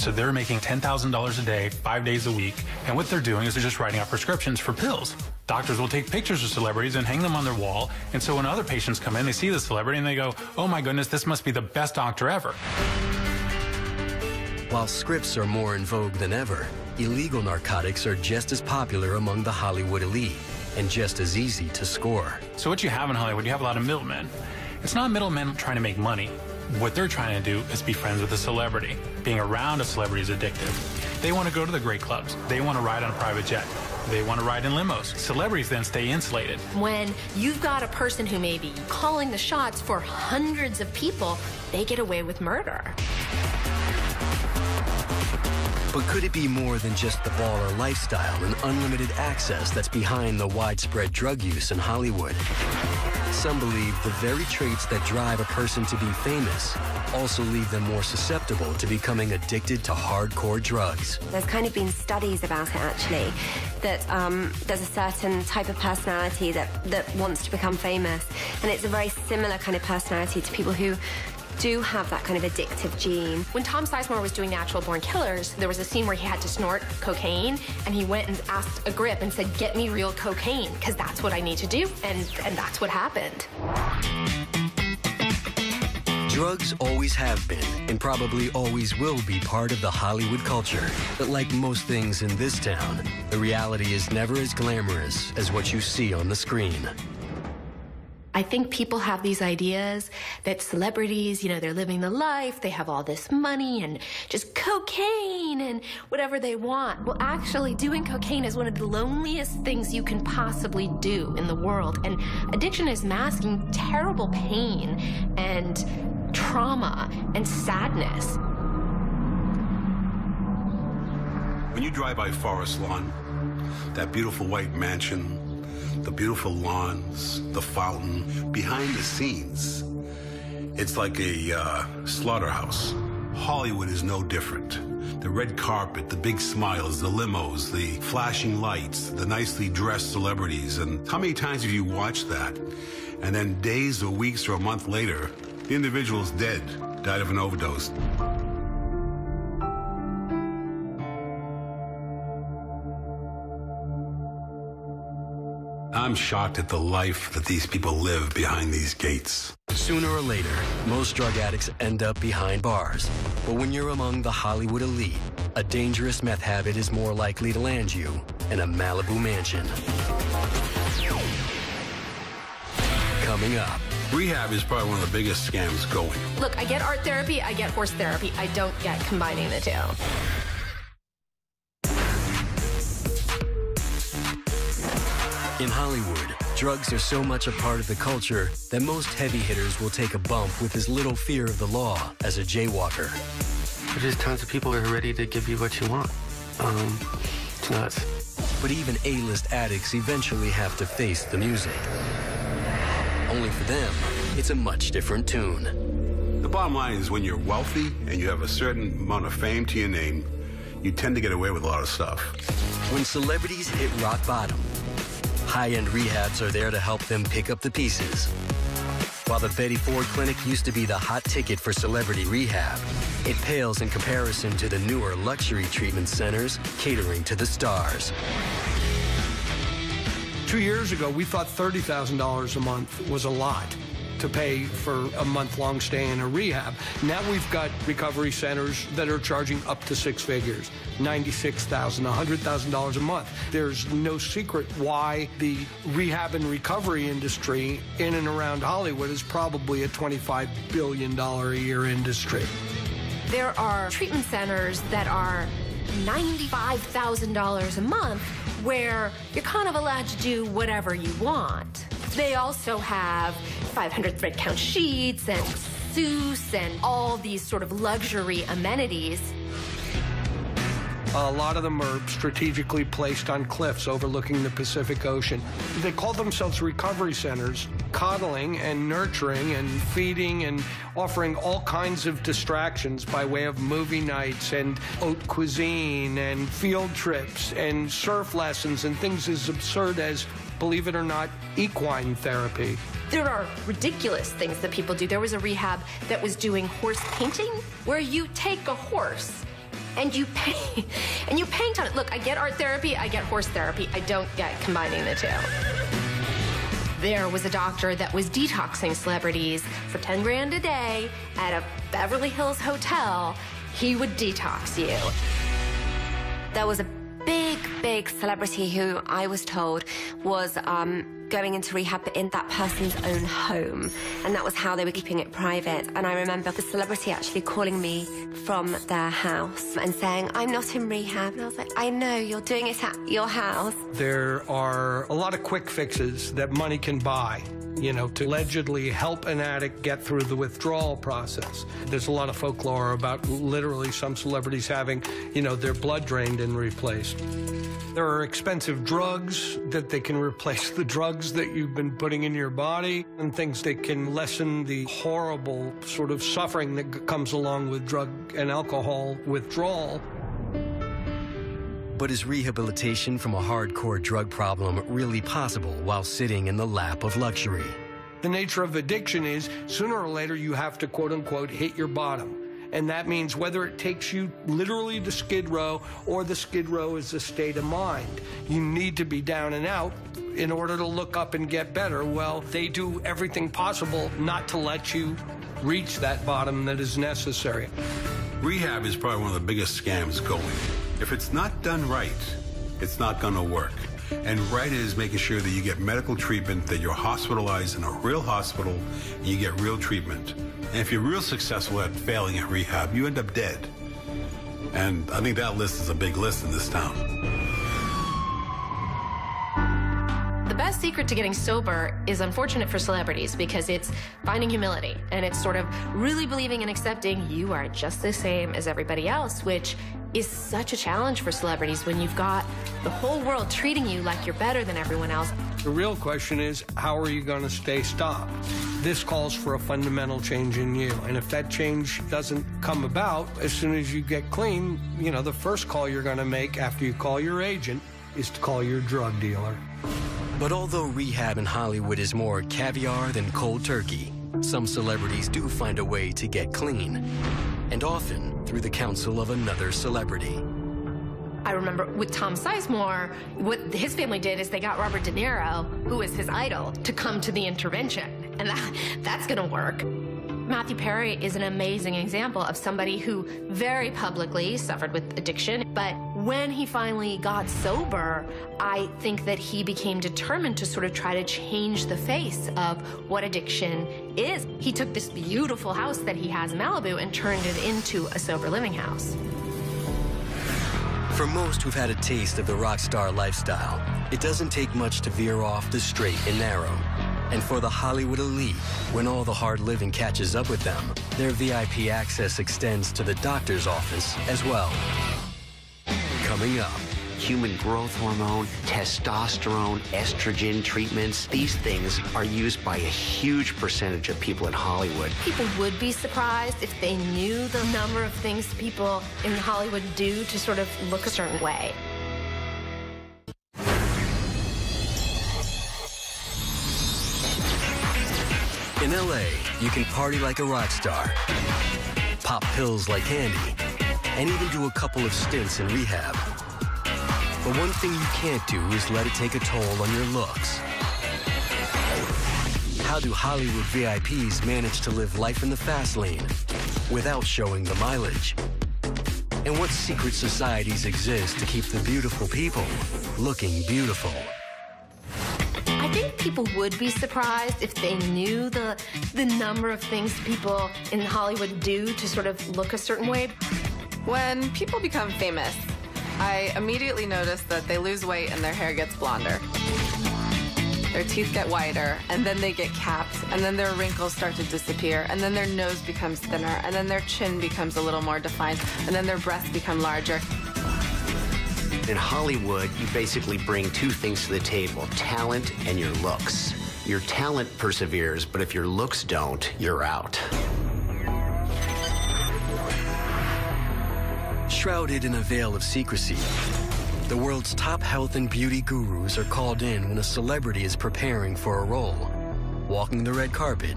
So they're making $10,000 a day, 5 days a week, and what they're doing is they're just writing out prescriptions for pills. Doctors will take pictures of celebrities and hang them on their wall, and so when other patients come in, they see the celebrity and they go, oh my goodness, this must be the best doctor ever. While scripts are more in vogue than ever, illegal narcotics are just as popular among the Hollywood elite and just as easy to score. So what you have in Hollywood, you have a lot of middlemen. It's not middlemen trying to make money. What they're trying to do is be friends with a celebrity. Being around a celebrity is addictive. They want to go to the great clubs. They want to ride on a private jet. They want to ride in limos. Celebrities then stay insulated. When you've got a person who may be calling the shots for hundreds of people, they get away with murder. But could it be more than just the baller lifestyle and unlimited access that's behind the widespread drug use in Hollywood? Some believe the very traits that drive a person to be famous also leave them more susceptible to becoming addicted to hardcore drugs. There's kind of been studies about it, actually, that there's a certain type of personality that wants to become famous, and it's a very similar kind of personality to people who do have that kind of addictive gene. When Tom Sizemore was doing Natural Born Killers, there was a scene where he had to snort cocaine, and he went and asked a grip and said, get me real cocaine, because that's what I need to do, and that's what happened. Drugs always have been, and probably always will be, part of the Hollywood culture. But like most things in this town, the reality is never as glamorous as what you see on the screen. I think people have these ideas that celebrities, they're living the life, they have all this money and just cocaine and whatever they want. Well, actually, doing cocaine is one of the loneliest things you can possibly do in the world. And addiction is masking terrible pain and trauma and sadness. When you drive by Forest Lawn, that beautiful white mansion, the beautiful lawns, the fountain, behind the scenes, it's like a slaughterhouse. Hollywood is no different. The red carpet, the big smiles, the limos, the flashing lights, the nicely dressed celebrities. And how many times have you watched that? And then days or weeks or a month later, the individual's dead, died of an overdose. I'm shocked at the life that these people live behind these gates. Sooner or later, most drug addicts end up behind bars. But when you're among the Hollywood elite, a dangerous meth habit is more likely to land you in a Malibu mansion. Coming up. Rehab is probably one of the biggest scams going. Look, I get art therapy, I get horse therapy. I don't get combining the two. In Hollywood, drugs are so much a part of the culture that most heavy hitters will take a bump with as little fear of the law as a jaywalker. There's just tons of people who are ready to give you what you want. It's nuts. But even A-list addicts eventually have to face the music. Only for them, it's a much different tune. The bottom line is when you're wealthy and you have a certain amount of fame to your name, you tend to get away with a lot of stuff. When celebrities hit rock bottom, high-end rehabs are there to help them pick up the pieces. While the Betty Ford Clinic used to be the hot ticket for celebrity rehab, it pales in comparison to the newer luxury treatment centers catering to the stars. 2 years ago, we thought $30,000 a month was a lot to pay for a month-long stay in a rehab. Now we've got recovery centers that are charging up to six figures, $96,000, $100,000 a month. There's no secret why the rehab and recovery industry in and around Hollywood is probably a $25 billion a year industry. There are treatment centers that are $95,000 a month where you're kind of allowed to do whatever you want. They also have 500 thread count sheets and masseuse and all these sort of luxury amenities. A lot of them are strategically placed on cliffs overlooking the Pacific Ocean. They call themselves recovery centers, coddling and nurturing and feeding and offering all kinds of distractions by way of movie nights and haute cuisine and field trips and surf lessons and things as absurd as, believe it or not, equine therapy. There are ridiculous things that people do. There was a rehab that was doing horse painting where you take a horse and you paint on it. Look, I get art therapy, I get horse therapy. I don't get combining the two. There was a doctor that was detoxing celebrities for 10 grand a day at a Beverly Hills hotel. He would detox you. There was a big celebrity who I was told was going into rehab in that person's own home, and that was how they were keeping it private. And I remember the celebrity actually calling me from their house and saying, "I'm not in rehab." And I was like, "I know, you're doing it at your house." There are a lot of quick fixes that money can buy, you know, to allegedly help an addict get through the withdrawal process. There's a lot of folklore about literally some celebrities having, you know, their blood drained and replaced. There are expensive drugs that they can replace the drugs that you've been putting in your body, and things that can lessen the horrible sort of suffering that comes along with drug and alcohol withdrawal. But is rehabilitation from a hardcore drug problem really possible while sitting in the lap of luxury? The nature of addiction is sooner or later you have to, quote unquote, hit your bottom. And that means whether it takes you literally to Skid Row or the Skid Row is a state of mind, you need to be down and out in order to look up and get better. Well, they do everything possible not to let you reach that bottom that is necessary. Rehab is probably one of the biggest scams going. If it's not done right, it's not going to work. And right is making sure that you get medical treatment, that you're hospitalized in a real hospital, and you get real treatment. And if you're real successful at failing at rehab, you end up dead. And I think that list is a big list in this town. The best secret to getting sober is unfortunate for celebrities because it's finding humility, and it's sort of really believing and accepting you are just the same as everybody else, which is such a challenge for celebrities when you've got the whole world treating you like you're better than everyone else. The real question is, how are you going to stay stopped? This calls for a fundamental change in you. And if that change doesn't come about, as soon as you get clean, you know, the first call you're going to make after you call your agent is to call your drug dealer. But although rehab in Hollywood is more caviar than cold turkey, some celebrities do find a way to get clean, and often through the counsel of another celebrity. I remember with Tom Sizemore, what his family did is they got Robert De Niro, who was his idol, to come to the intervention, and that's gonna work. Matthew Perry is an amazing example of somebody who very publicly suffered with addiction, but when he finally got sober, I think that he became determined to sort of try to change the face of what addiction is. He took this beautiful house that he has in Malibu and turned it into a sober living house. For most who've had a taste of the rock star lifestyle, it doesn't take much to veer off the straight and narrow. And for the Hollywood elite, when all the hard living catches up with them, their VIP access extends to the doctor's office as well. Coming up, human growth hormone, testosterone, estrogen treatments. These things are used by a huge percentage of people in Hollywood. People would be surprised if they knew the number of things people in Hollywood do to sort of look a certain way. In LA, you can party like a rock star, pop pills like candy, and even do a couple of stints in rehab. But one thing you can't do is let it take a toll on your looks. How do Hollywood VIPs manage to live life in the fast lane without showing the mileage? And what secret societies exist to keep the beautiful people looking beautiful? I think people would be surprised if they knew the number of things people in Hollywood do to sort of look a certain way. When people become famous, I immediately notice that they lose weight and their hair gets blonder. Their teeth get whiter, and then they get capped, and then their wrinkles start to disappear, and then their nose becomes thinner, and then their chin becomes a little more defined, and then their breasts become larger. In Hollywood, you basically bring two things to the table, talent and your looks. Your talent perseveres, but if your looks don't, you're out. Shrouded in a veil of secrecy, the world's top health and beauty gurus are called in when a celebrity is preparing for a role, walking the red carpet,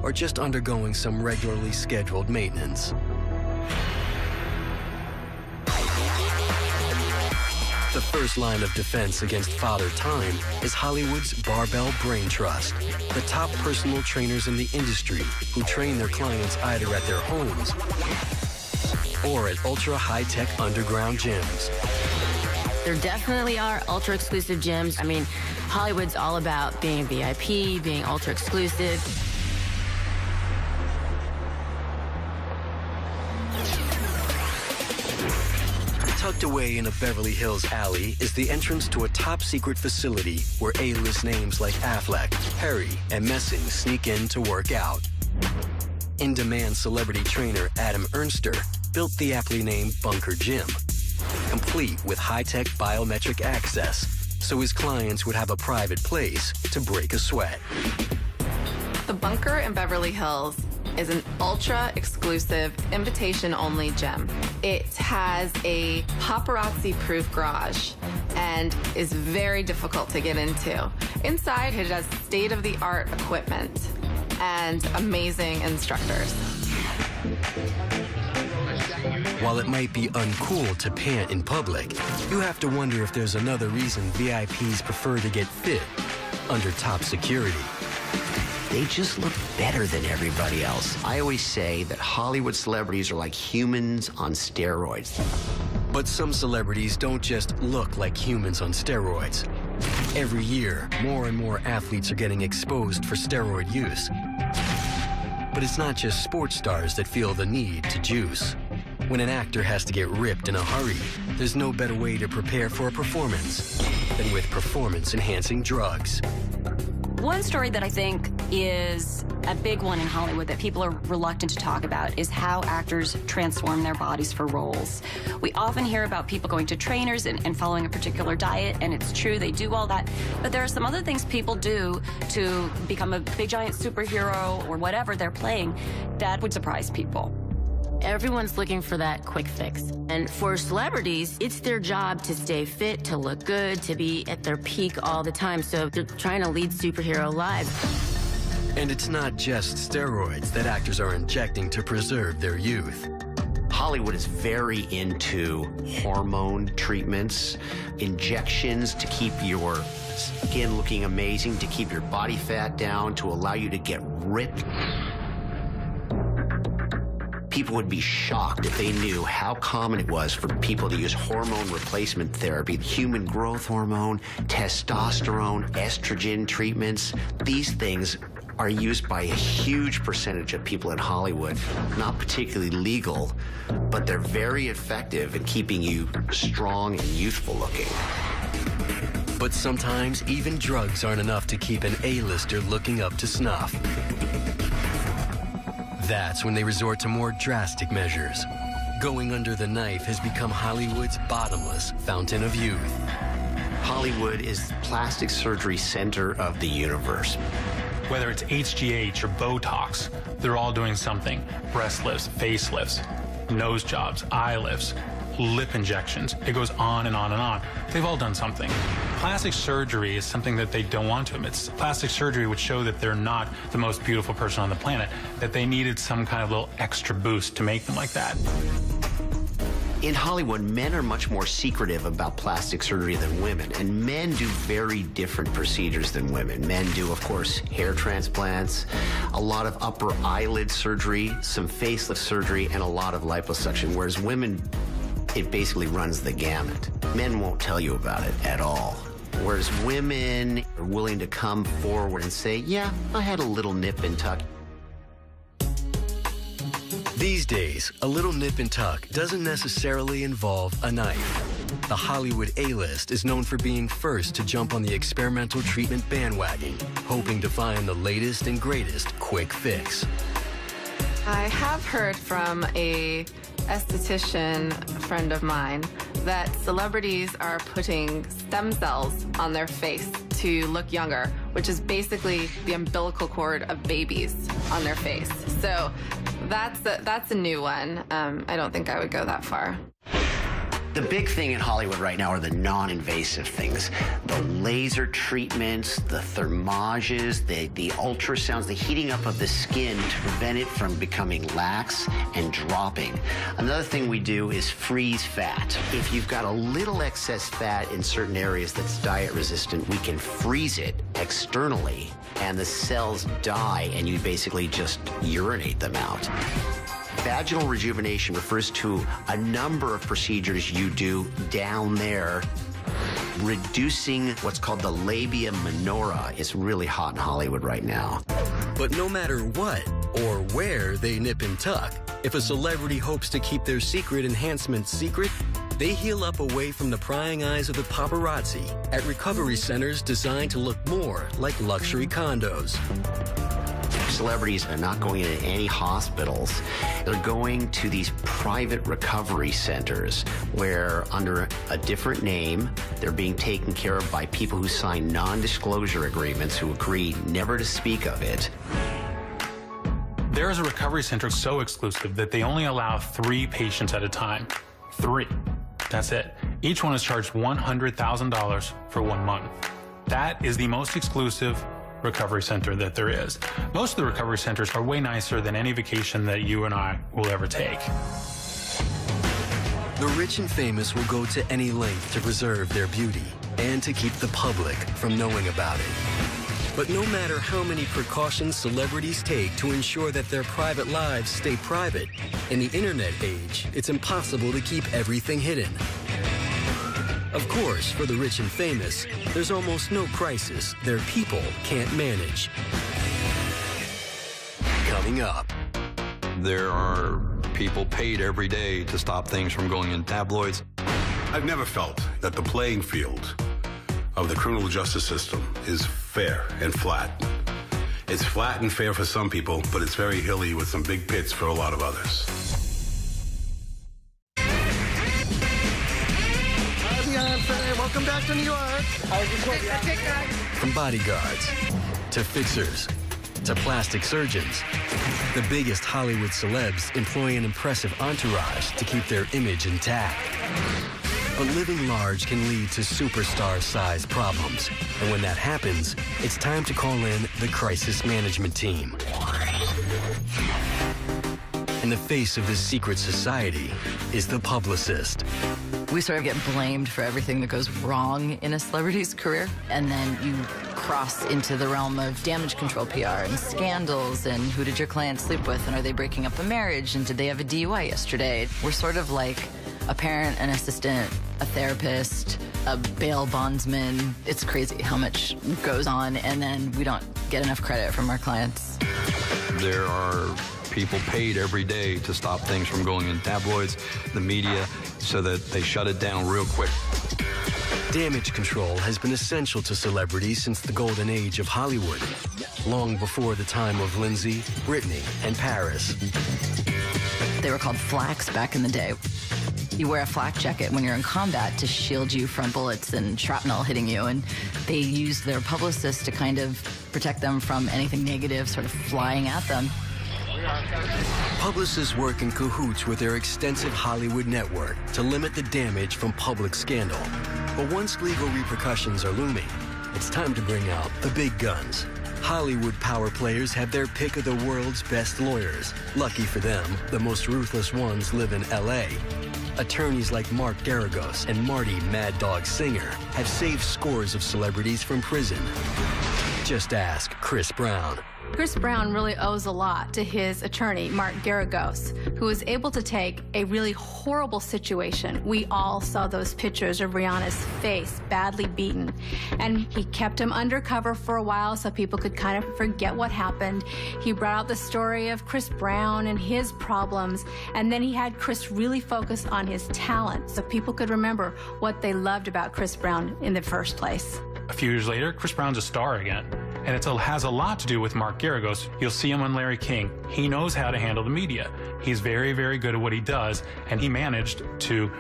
or just undergoing some regularly scheduled maintenance. The first line of defense against Father Time is Hollywood's Barbell Brain Trust, the top personal trainers in the industry who train their clients either at their homes or at ultra-high-tech underground gyms. There definitely are ultra-exclusive gyms. I mean, Hollywood's all about being VIP, being ultra-exclusive. Tucked away in a Beverly Hills alley is the entrance to a top-secret facility where A-list names like Affleck, Perry, and Messing sneak in to work out. In-demand celebrity trainer Adam Ernster built the aptly named Bunker Gym, complete with high-tech biometric access, so his clients would have a private place to break a sweat. The Bunker in Beverly Hills is an ultra-exclusive, invitation-only gym. It has a paparazzi-proof garage and is very difficult to get into. Inside, it has state-of-the-art equipment and amazing instructors. While it might be uncool to pant in public, you have to wonder if there's another reason VIPs prefer to get fit under top security. They just look better than everybody else. I always say that Hollywood celebrities are like humans on steroids. But some celebrities don't just look like humans on steroids. Every year, more and more athletes are getting exposed for steroid use. But it's not just sports stars that feel the need to juice. When an actor has to get ripped in a hurry, there's no better way to prepare for a performance than with performance-enhancing drugs. One story that I think is a big one in Hollywood that people are reluctant to talk about is how actors transform their bodies for roles. We often hear about people going to trainers and following a particular diet, and it's true, they do all that. But there are some other things people do to become a big giant superhero or whatever they're playing that would surprise people. Everyone's looking for that quick fix. And for celebrities, it's their job to stay fit, to look good, to be at their peak all the time. So they're trying to lead superhero lives. And it's not just steroids that actors are injecting to preserve their youth. Hollywood is very into hormone treatments, injections to keep your skin looking amazing, to keep your body fat down, to allow you to get ripped. People would be shocked if they knew how common it was for people to use hormone replacement therapy, human growth hormone, testosterone, estrogen treatments. These things are used by a huge percentage of people in Hollywood. Not particularly legal, but they're very effective in keeping you strong and youthful looking. But sometimes even drugs aren't enough to keep an A-lister looking up to snuff. That's when they resort to more drastic measures. Going under the knife has become Hollywood's bottomless fountain of youth. Hollywood is the plastic surgery center of the universe. Whether it's HGH or Botox, they're all doing something. Breast lifts, facelifts, nose jobs, eye lifts, lip injections. It goes on and on and on. They've all done something. Plastic surgery is something that they don't want to admit. Plastic surgery would show that they're not the most beautiful person on the planet, that they needed some kind of little extra boost to make them like that. In Hollywood, men are much more secretive about plastic surgery than women, and men do very different procedures than women. Men do, of course, hair transplants, a lot of upper eyelid surgery, some facelift surgery, and a lot of liposuction, whereas women, it basically runs the gamut. Men won't tell you about it at all. Whereas women are willing to come forward and say, yeah, I had a little nip and tuck. These days, a little nip and tuck doesn't necessarily involve a knife. The Hollywood A-list is known for being first to jump on the experimental treatment bandwagon, hoping to find the latest and greatest quick fix. I have heard from a esthetician friend of mine that celebrities are putting stem cells on their face to look younger, which is basically the umbilical cord of babies on their face. So that's a new one. I don't think I would go that far. The big thing in Hollywood right now are the non-invasive things. The laser treatments, the thermages, the ultrasounds, the heating up of the skin to prevent it from becoming lax and dropping. Another thing we do is freeze fat. If you've got a little excess fat in certain areas that's diet resistant, we can freeze it externally and the cells die and you basically just urinate them out. Vaginal rejuvenation refers to a number of procedures you do down there, reducing what's called the labia minora. It's really hot in Hollywood right now. But no matter what or where they nip and tuck, if a celebrity hopes to keep their secret enhancement secret, they heal up away from the prying eyes of the paparazzi at recovery centers designed to look more like luxury condos. Celebrities are not going into any hospitals. They're going to these private recovery centers where, under a different name, they're being taken care of by people who sign non-disclosure agreements who agree never to speak of it. There is a recovery center so exclusive that they only allow 3 patients at a time. 3. That's it. Each one is charged $100,000 for 1 month. That is the most exclusive recovery center that there is. Most of the recovery centers are way nicer than any vacation that you and I will ever take. The rich and famous will go to any length to preserve their beauty and to keep the public from knowing about it. But no matter how many precautions celebrities take to ensure that their private lives stay private, in the internet age, it's impossible to keep everything hidden. Of course, for the rich and famous, there's almost no crisis their people can't manage. Coming up. There are people paid every day to stop things from going in tabloids. I've never felt that the playing field of the criminal justice system is fair and flat. It's flat and fair for some people, but it's very hilly with some big pits for a lot of others. Welcome back to New York. From bodyguards to fixers to plastic surgeons, the biggest Hollywood celebs employ an impressive entourage to keep their image intact. But living large can lead to superstar-sized problems. And when that happens, it's time to call in the crisis management team. In the face of this secret society is the publicist. We sort of get blamed for everything that goes wrong in a celebrity's career. And then you cross into the realm of damage control PR and scandals and who did your client sleep with and are they breaking up a marriage and did they have a DUI yesterday? We're sort of like a parent, an assistant, a therapist, a bail bondsman. It's crazy how much goes on and then we don't get enough credit from our clients. There are people paid every day to stop things from going in tabloids, the media, so that they shut it down real quick. Damage control has been essential to celebrities since the golden age of Hollywood, long before the time of Lindsay, Britney, and Paris. They were called flaks back in the day. You wear a flak jacket when you're in combat to shield you from bullets and shrapnel hitting you, and they used their publicists to kind of protect them from anything negative sort of flying at them. Publicists work in cahoots with their extensive Hollywood network to limit the damage from public scandal. But once legal repercussions are looming, it's time to bring out the big guns. Hollywood power players have their pick of the world's best lawyers. Lucky for them, the most ruthless ones live in L.A. Attorneys like Mark Garagos and Marty Mad Dog Singer have saved scores of celebrities from prison. Just ask Chris Brown. Chris Brown really owes a lot to his attorney, Mark Garagos, who was able to take a really horrible situation. We all saw those pictures of Rihanna's face badly beaten, and he kept him undercover for a while so people could kind of forget what happened. He brought out the story of Chris Brown and his problems, and then he had Chris really focus on his talent so people could remember what they loved about Chris Brown in the first place. A few years later, Chris Brown's a star again. And it has a lot to do with Mark Garagos. You'll see him on Larry King. He knows how to handle the media. He's very, very good at what he does, and he managed to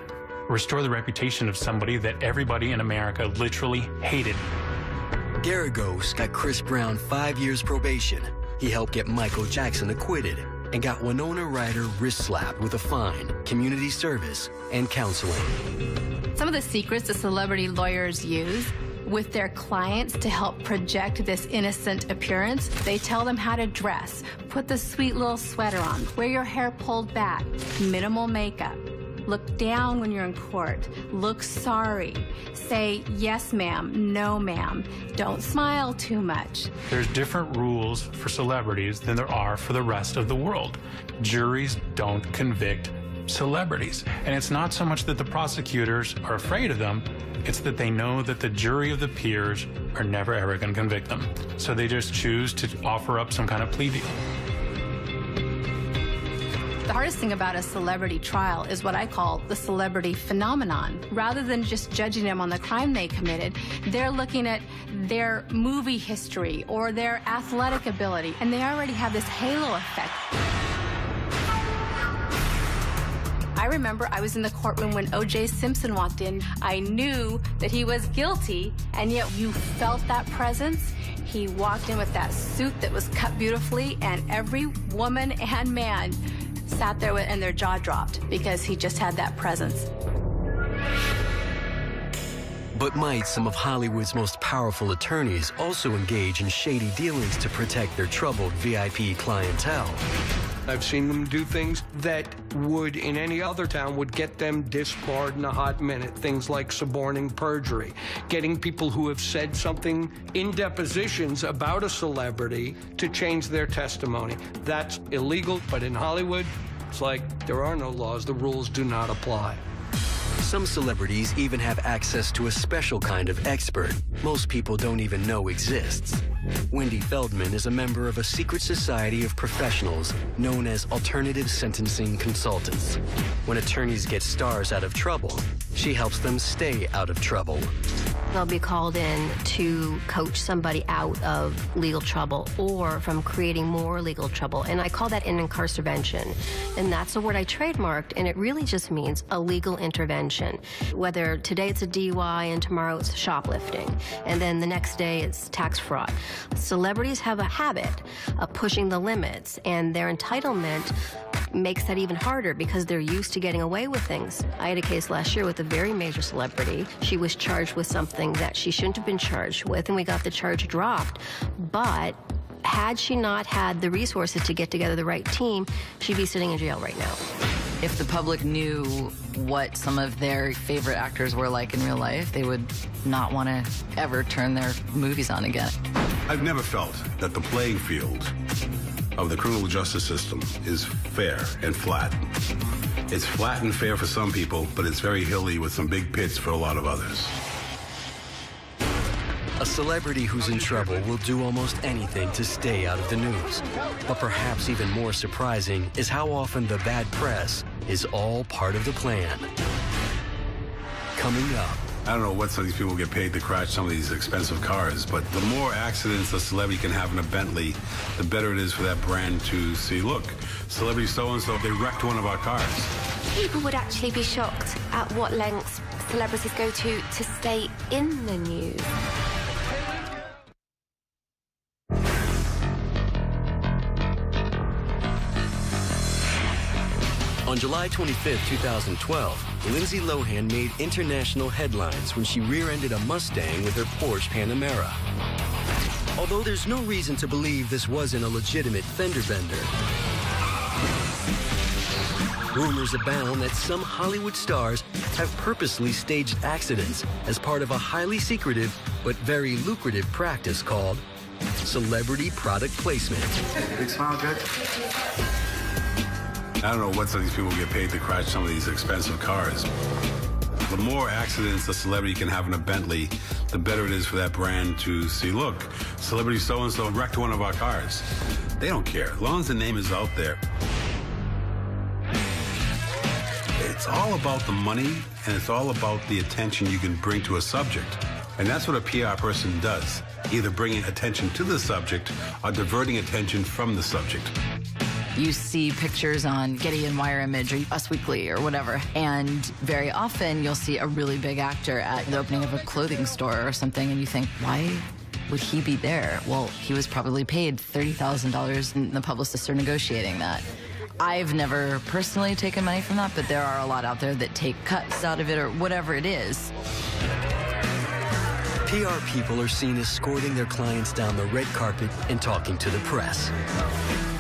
restore the reputation of somebody that everybody in America literally hated. Garagos got Chris Brown 5 years probation. He helped get Michael Jackson acquitted. and got Winona Ryder wrist-slapped with a fine, community service, and counseling. Some of the secrets the celebrity lawyers use with their clients to help project this innocent appearance, they tell them how to dress, put the sweet little sweater on, wear your hair pulled back, minimal makeup, look down when you're in court, look sorry, say yes ma'am, no ma'am, don't smile too much. There's different rules for celebrities than there are for the rest of the world. Juries don't convict celebrities. And it's not so much that the prosecutors are afraid of them, it's that they know that the jury of the peers are never ever going to convict them. So they just choose to offer up some kind of plea deal. The hardest thing about a celebrity trial is what I call the celebrity phenomenon. Rather than just judging them on the crime they committed, they're looking at their movie history or their athletic ability, and they already have this halo effect. I remember I was in the courtroom when O.J. Simpson walked in. I knew that he was guilty, and yet you felt that presence. He walked in with that suit that was cut beautifully, and every woman and man sat there and their jaw dropped because he just had that presence. But might some of Hollywood's most powerful attorneys also engage in shady dealings to protect their troubled VIP clientele? I've seen them do things that would, in any other town, would get them disbarred in a hot minute. Things like suborning perjury, getting people who have said something in depositions about a celebrity to change their testimony. That's illegal, but in Hollywood, it's like there are no laws. The rules do not apply. Some celebrities even have access to a special kind of expert most people don't even know exists. Wendy Feldman is a member of a secret society of professionals known as alternative sentencing consultants. When attorneys get stars out of trouble, she helps them stay out of trouble. They'll be called in to coach somebody out of legal trouble or from creating more legal trouble. And I call that an incarceration. And that's a word I trademarked, and it really just means a legal intervention. Whether today it's a DUI and tomorrow it's shoplifting, and then the next day it's tax fraud. Celebrities have a habit of pushing the limits, and their entitlement makes that even harder because they're used to getting away with things. I had a case last year with a very major celebrity. She was charged with something that she shouldn't have been charged with, and we got the charge dropped. But had she not had the resources to get together the right team, she'd be sitting in jail right now. If the public knew what some of their favorite actors were like in real life, they would not want to ever turn their movies on again. I've never felt that the playing field of the criminal justice system is fair and flat. It's flat and fair for some people, but it's very hilly with some big pits for a lot of others. A celebrity who's in trouble will do almost anything to stay out of the news. But perhaps even more surprising is how often the bad press is all part of the plan. Coming up. I don't know what some of these people get paid to crash some of these expensive cars, but the more accidents a celebrity can have in a Bentley, the better it is for that brand to see, look, celebrity so-and-so, they wrecked one of our cars. People would actually be shocked at what lengths celebrities go to stay in the news. On July 25, 2012, Lindsay Lohan made international headlines when she rear-ended a Mustang with her Porsche Panamera. Although there's no reason to believe this wasn't a legitimate fender bender. Rumors abound that some Hollywood stars have purposely staged accidents as part of a highly secretive but very lucrative practice called celebrity product placement. Big smile, good. I don't know what some of these people get paid to crash some of these expensive cars. The more accidents a celebrity can have in a Bentley, the better it is for that brand to see, look, celebrity so-and-so wrecked one of our cars. They don't care, as long as the name is out there. It's all about the money, and it's all about the attention you can bring to a subject. And that's what a PR person does, either bringing attention to the subject or diverting attention from the subject. You see pictures on Getty and Wire Image or Us Weekly or whatever, and very often you'll see a really big actor at the opening of a clothing store or something, and you think, why would he be there? Well, he was probably paid $30,000 and the publicists are negotiating that. I've never personally taken money from that, but there are a lot out there that take cuts out of it or whatever it is. PR people are seen escorting their clients down the red carpet and talking to the press.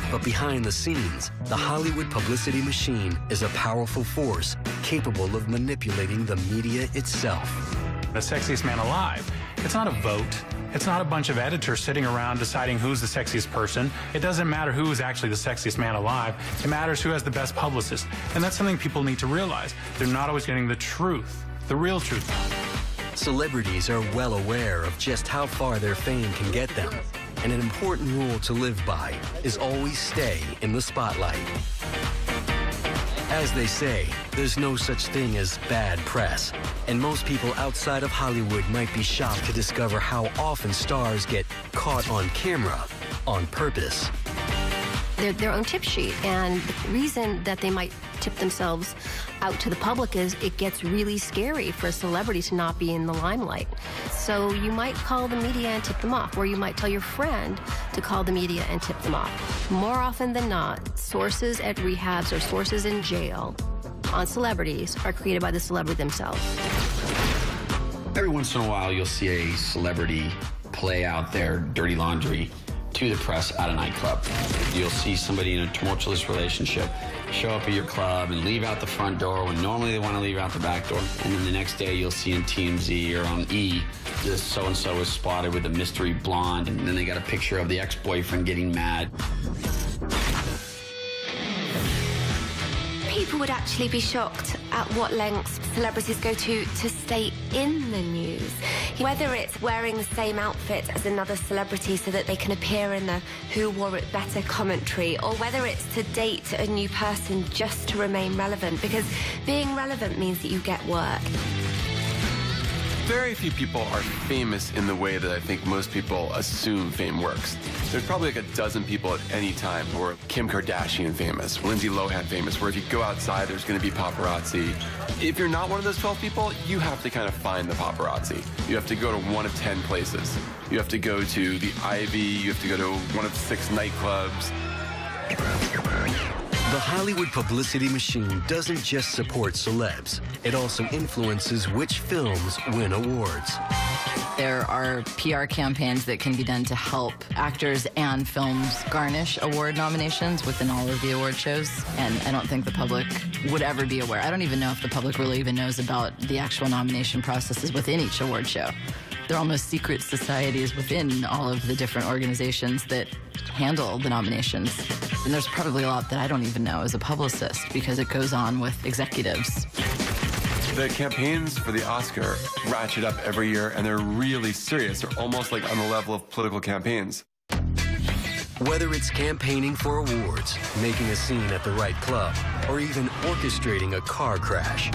But behind the scenes, the Hollywood publicity machine is a powerful force capable of manipulating the media itself. The sexiest man alive. It's not a vote. It's not a bunch of editors sitting around deciding who's the sexiest person. It doesn't matter who is actually the sexiest man alive. It matters who has the best publicist. And that's something people need to realize. They're not always getting the truth, the real truth. Celebrities are well aware of just how far their fame can get them. And an important rule to live by is always stay in the spotlight. As they say, there's no such thing as bad press. And most people outside of Hollywood might be shocked to discover how often stars get caught on camera on purpose. Their own tip sheet, and the reason that they might tip themselves out to the public is it gets really scary for a celebrity to not be in the limelight. So you might call the media and tip them off, or you might tell your friend to call the media and tip them off. More often than not, sources at rehabs or sources in jail on celebrities are created by the celebrity themselves. Every once in a while, you'll see a celebrity play out their dirty laundry to the press at a nightclub. You'll see somebody in a tumultuous relationship show up at your club and leave out the front door when normally they want to leave out the back door. And then the next day you'll see in TMZ or on E, this so-and-so was spotted with a mystery blonde, and then they got a picture of the ex-boyfriend getting mad. People would actually be shocked at what lengths celebrities go to stay in the news. Whether it's wearing the same outfit as another celebrity so that they can appear in the Who Wore It Better commentary, or whether it's to date a new person just to remain relevant, because being relevant means that you get work. Very few people are famous in the way that I think most people assume fame works. There's probably like a dozen people at any time who are Kim Kardashian famous, Lindsay Lohan famous, where if you go outside, there's going to be paparazzi. If you're not one of those 12 people, you have to kind of find the paparazzi. You have to go to one of 10 places. You have to go to the Ivy, you have to go to one of 6 nightclubs. The Hollywood publicity machine doesn't just support celebs. It also influences which films win awards. There are PR campaigns that can be done to help actors and films garnish award nominations within all of the award shows. And I don't think the public would ever be aware. I don't even know if the public really even knows about the actual nomination processes within each award show. They're almost secret societies within all of the different organizations that handle the nominations. And there's probably a lot that I don't even know as a publicist because it goes on with executives. The campaigns for the Oscar ratchet up every year, and they're really serious. They're almost like on the level of political campaigns. Whether it's campaigning for awards, making a scene at the right club, or even orchestrating a car crash,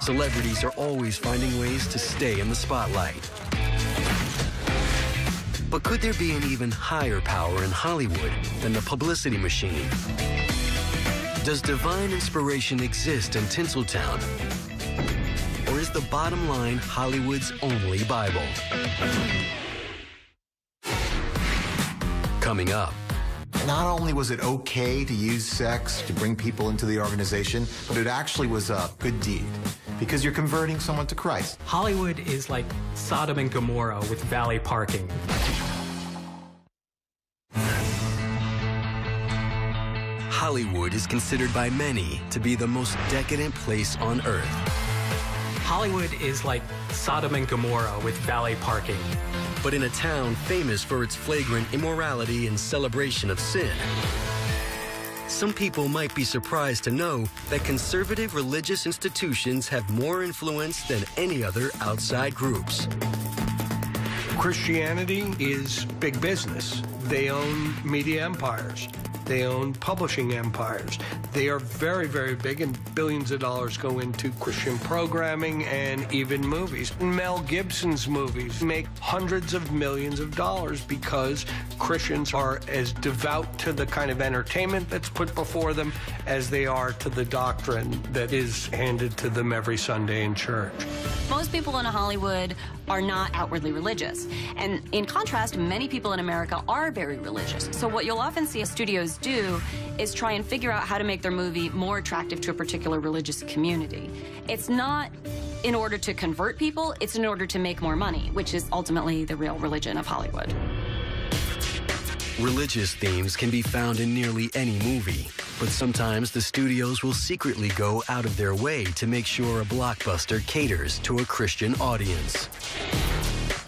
celebrities are always finding ways to stay in the spotlight. But could there be an even higher power in Hollywood than the publicity machine? Does divine inspiration exist in Tinseltown? Or is the bottom line Hollywood's only Bible? Coming up. Not only was it okay to use sex to bring people into the organization, but it actually was a good deed because you're converting someone to Christ. Hollywood is like Sodom and Gomorrah with valet parking. Hollywood is considered by many to be the most decadent place on earth. Hollywood is like Sodom and Gomorrah with valet parking. But in a town famous for its flagrant immorality and celebration of sin, some people might be surprised to know that conservative religious institutions have more influence than any other outside groups. Christianity is big business. They own media empires. They own publishing empires. They are very, very big, and billions of dollars go into Christian programming and even movies. Mel Gibson's movies make hundreds of millions of dollars because Christians are as devout to the kind of entertainment that's put before them as they are to the doctrine that is handed to them every Sunday in church. Most people in Hollywood are not outwardly religious. And in contrast, many people in America are very religious. So what you'll often see studios do is try and figure out how to make their movie more attractive to a particular religious community. It's not in order to convert people, it's in order to make more money, which is ultimately the real religion of Hollywood. Religious themes can be found in nearly any movie, but sometimes the studios will secretly go out of their way to make sure a blockbuster caters to a Christian audience.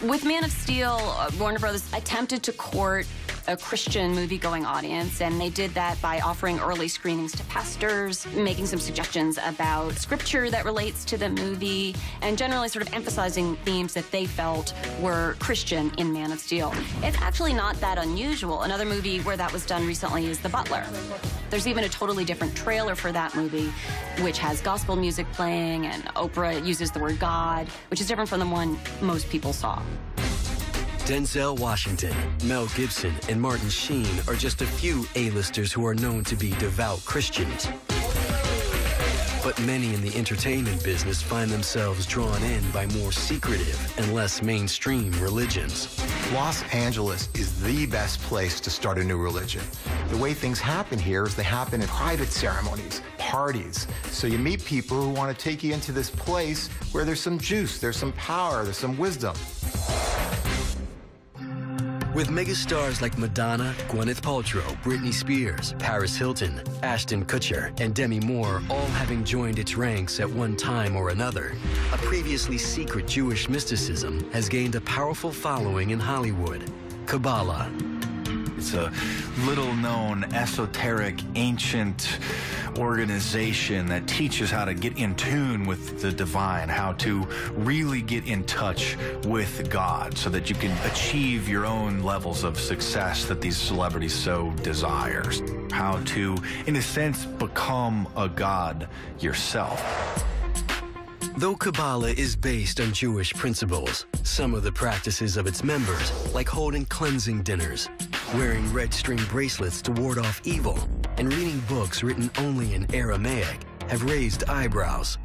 With Man of Steel, Warner Brothers attempted to court a Christian movie-going audience, and they did that by offering early screenings to pastors, making some suggestions about scripture that relates to the movie, and generally sort of emphasizing themes that they felt were Christian in Man of Steel. It's actually not that unusual. Another movie where that was done recently is The Butler. There's even a totally different trailer for that movie, which has gospel music playing, and Oprah uses the word God, which is different from the one most people saw. Denzel Washington, Mel Gibson, and Martin Sheen are just a few A-listers who are known to be devout Christians. But many in the entertainment business find themselves drawn in by more secretive and less mainstream religions. Los Angeles is the best place to start a new religion. The way things happen here is they happen in private ceremonies, parties. So you meet people who want to take you into this place where there's some juice, there's some power, there's some wisdom. With megastars like Madonna, Gwyneth Paltrow, Britney Spears, Paris Hilton, Ashton Kutcher, and Demi Moore all having joined its ranks at one time or another, a previously secret Jewish mysticism has gained a powerful following in Hollywood: Kabbalah. It's a little-known, esoteric, ancient organization that teaches how to get in tune with the divine, how to really get in touch with God so that you can achieve your own levels of success that these celebrities so desire. How to, in a sense, become a god yourself. Though Kabbalah is based on Jewish principles, some of the practices of its members, like holding cleansing dinners, wearing red string bracelets to ward off evil, and reading books written only in Aramaic, have raised eyebrows.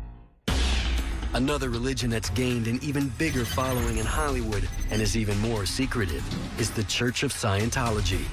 Another religion that's gained an even bigger following in Hollywood and is even more secretive is the Church of Scientology.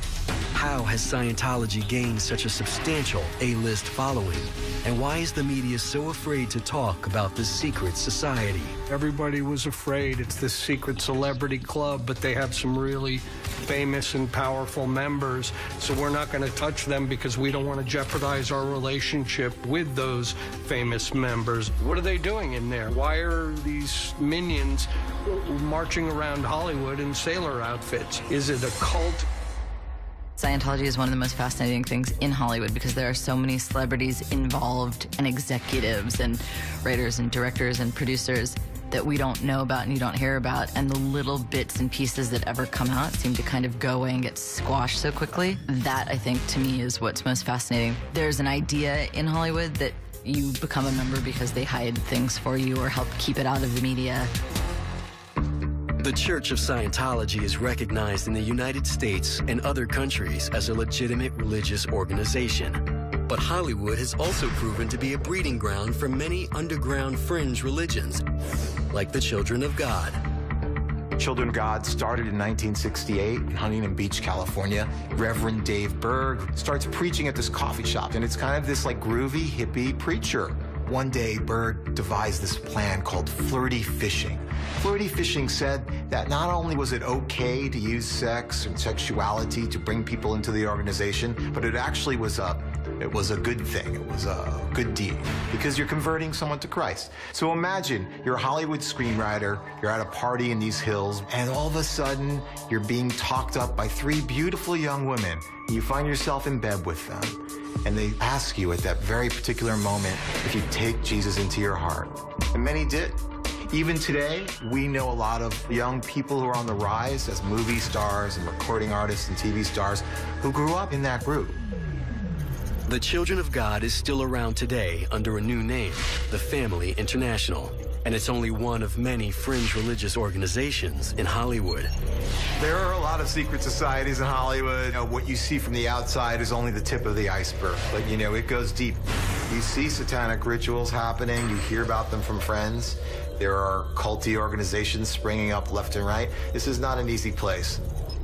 How has Scientology gained such a substantial A-list following? And why is the media so afraid to talk about this secret society? Everybody was afraid. It's this secret celebrity club, but they have some really famous and powerful members, so we're not going to touch them because we don't want to jeopardize our relationship with those famous members. What are they doing in there? Why are these minions marching around Hollywood in sailor outfits? Is it a cult? Scientology is one of the most fascinating things in Hollywood because there are so many celebrities involved and executives and writers and directors and producers that we don't know about and you don't hear about, and the little bits and pieces that ever come out seem to kind of go away and get squashed so quickly. That, I think, to me, is what's most fascinating. There's an idea in Hollywood that you become a member because they hide things for you or help keep it out of the media. The Church of Scientology is recognized in the United States and other countries as a legitimate religious organization. But Hollywood has also proven to be a breeding ground for many underground fringe religions, like the Children of God. Children of God started in 1968 in Huntington Beach, California. Reverend Dave Berg starts preaching at this coffee shop, and it's kind of this like groovy, hippie preacher. One day, Berg devised this plan called flirty fishing. Flirty fishing said that not only was it okay to use sex and sexuality to bring people into the organization, but it actually was a good thing. It was a good deed because you're converting someone to Christ. So imagine you're a Hollywood screenwriter, you're at a party in these hills, and all of a sudden you're being talked up by three beautiful young women. You find yourself in bed with them, and they ask you at that very particular moment if you take Jesus into your heart. And many did. Even today, we know a lot of young people who are on the rise as movie stars and recording artists and TV stars who grew up in that group. The Children of God is still around today under a new name, the Family International, and it's only one of many fringe religious organizations in Hollywood. There are a lot of secret societies in Hollywood. You know, what you see from the outside is only the tip of the iceberg, but you know, it goes deep. You see satanic rituals happening, you hear about them from friends. There are culty organizations springing up left and right. This is not an easy place.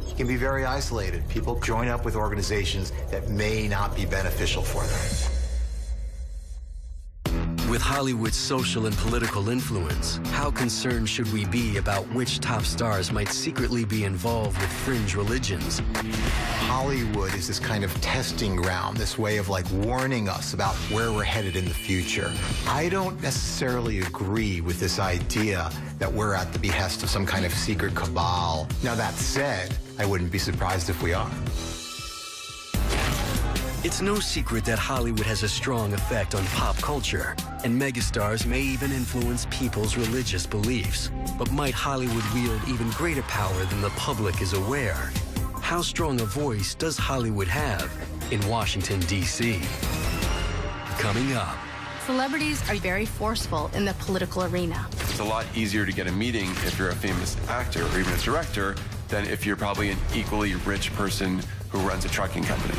You can be very isolated. People join up with organizations that may not be beneficial for them. With Hollywood's social and political influence, how concerned should we be about which top stars might secretly be involved with fringe religions? Hollywood is this kind of testing ground, this way of like warning us about where we're headed in the future. I don't necessarily agree with this idea that we're at the behest of some kind of secret cabal. Now that said, I wouldn't be surprised if we are. It's no secret that Hollywood has a strong effect on pop culture, and megastars may even influence people's religious beliefs. But might Hollywood wield even greater power than the public is aware? How strong a voice does Hollywood have in Washington, D.C.? Coming up. Celebrities are very forceful in the political arena. It's a lot easier to get a meeting if you're a famous actor or even a director than if you're probably an equally rich person who runs a trucking company.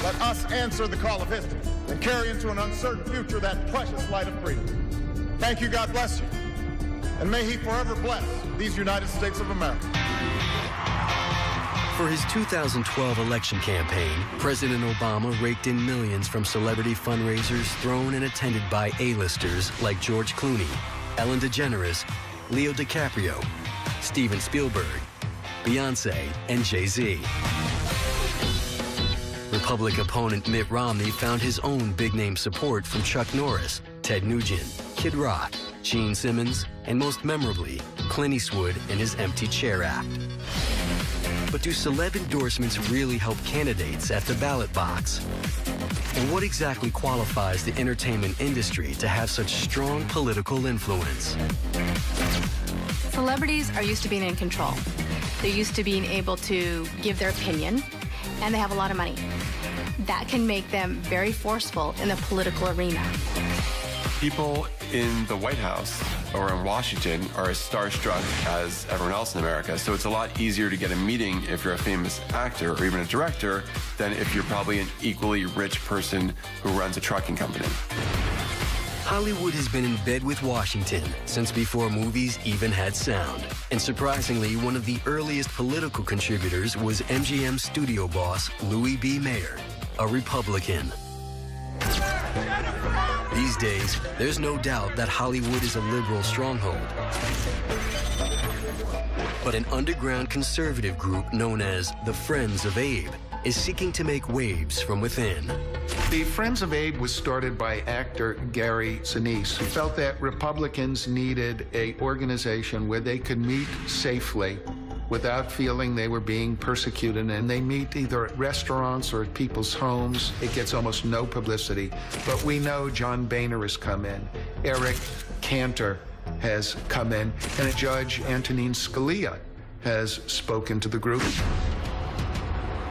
Let us answer the call of history and carry into an uncertain future that precious light of freedom. Thank you, God bless you, and may He forever bless these United States of America. For his 2012 election campaign, President Obama raked in millions from celebrity fundraisers thrown and attended by A-listers like George Clooney, Ellen DeGeneres, Leo DiCaprio, Steven Spielberg, Beyonce, and Jay-Z. Republican opponent Mitt Romney found his own big-name support from Chuck Norris, Ted Nugent, Kid Rock, Gene Simmons, and most memorably, Clint Eastwood in his Empty Chair Act. But do celeb endorsements really help candidates at the ballot box? And what exactly qualifies the entertainment industry to have such strong political influence? Celebrities are used to being in control. They're used to being able to give their opinion, and they have a lot of money. That can make them very forceful in the political arena. People in the White House or in Washington are as starstruck as everyone else in America, so it's a lot easier to get a meeting if you're a famous actor or even a director than if you're probably an equally rich person who runs a trucking company. Hollywood has been in bed with Washington since before movies even had sound. And surprisingly, one of the earliest political contributors was MGM studio boss Louis B. Mayer, a Republican. These days, there's no doubt that Hollywood is a liberal stronghold. But an underground conservative group known as the Friends of Abe is seeking to make waves from within. The Friends of Abe was started by actor Gary Sinise, who felt that Republicans needed an organization where they could meet safely without feeling they were being persecuted. And they meet either at restaurants or at people's homes. It gets almost no publicity. But we know John Boehner has come in. Eric Cantor has come in. And Judge Antonin Scalia has spoken to the group.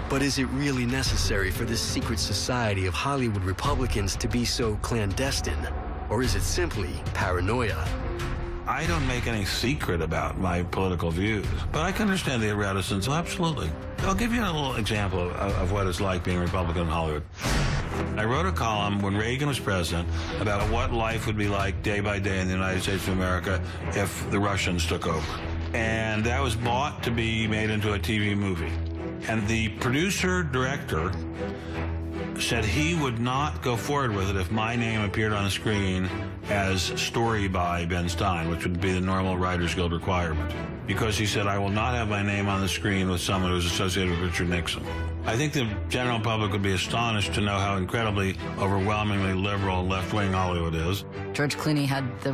But is it really necessary for this secret society of Hollywood Republicans to be so clandestine? Or is it simply paranoia? I don't make any secret about my political views, but I can understand the reticence, absolutely. I'll give you a little example of what it's like being a Republican in Hollywood. I wrote a column when Reagan was president about what life would be like day by day in the United States of America if the Russians took over. And that was bought to be made into a TV movie. And the producer-director said he would not go forward with it if my name appeared on the screen as story by Ben Stein, which would be the normal Writers Guild requirement. Because he said, I will not have my name on the screen with someone who's associated with Richard Nixon. I think the general public would be astonished to know how incredibly, overwhelmingly liberal left-wing Hollywood is. George Clooney had the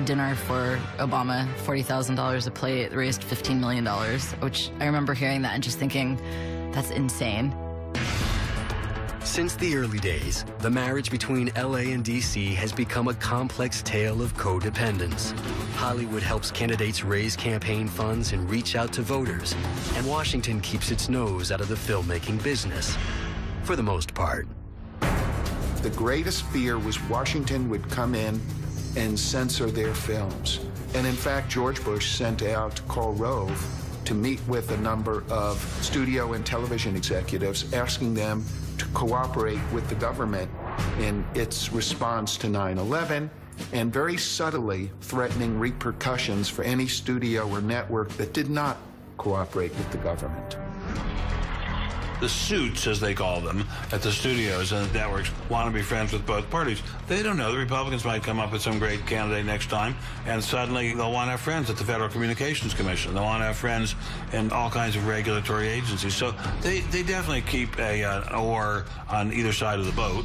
dinner for Obama, $40,000 a plate, raised $15 million, which I remember hearing that and just thinking, that's insane. Since the early days, the marriage between LA and DC has become a complex tale of codependence. Hollywood helps candidates raise campaign funds and reach out to voters, and Washington keeps its nose out of the filmmaking business, for the most part. The greatest fear was Washington would come in and censor their films. And in fact, George Bush sent out Karl Rove to meet with a number of studio and television executives, asking them to cooperate with the government in its response to 9/11, and very subtly threatening repercussions for any studio or network that did not cooperate with the government. The suits, as they call them, at the studios and the networks want to be friends with both parties. They don't know. The Republicans might come up with some great candidate next time, and suddenly they'll want to have friends at the Federal Communications Commission. They'll want to have friends in all kinds of regulatory agencies. So they definitely keep an oar on either side of the boat.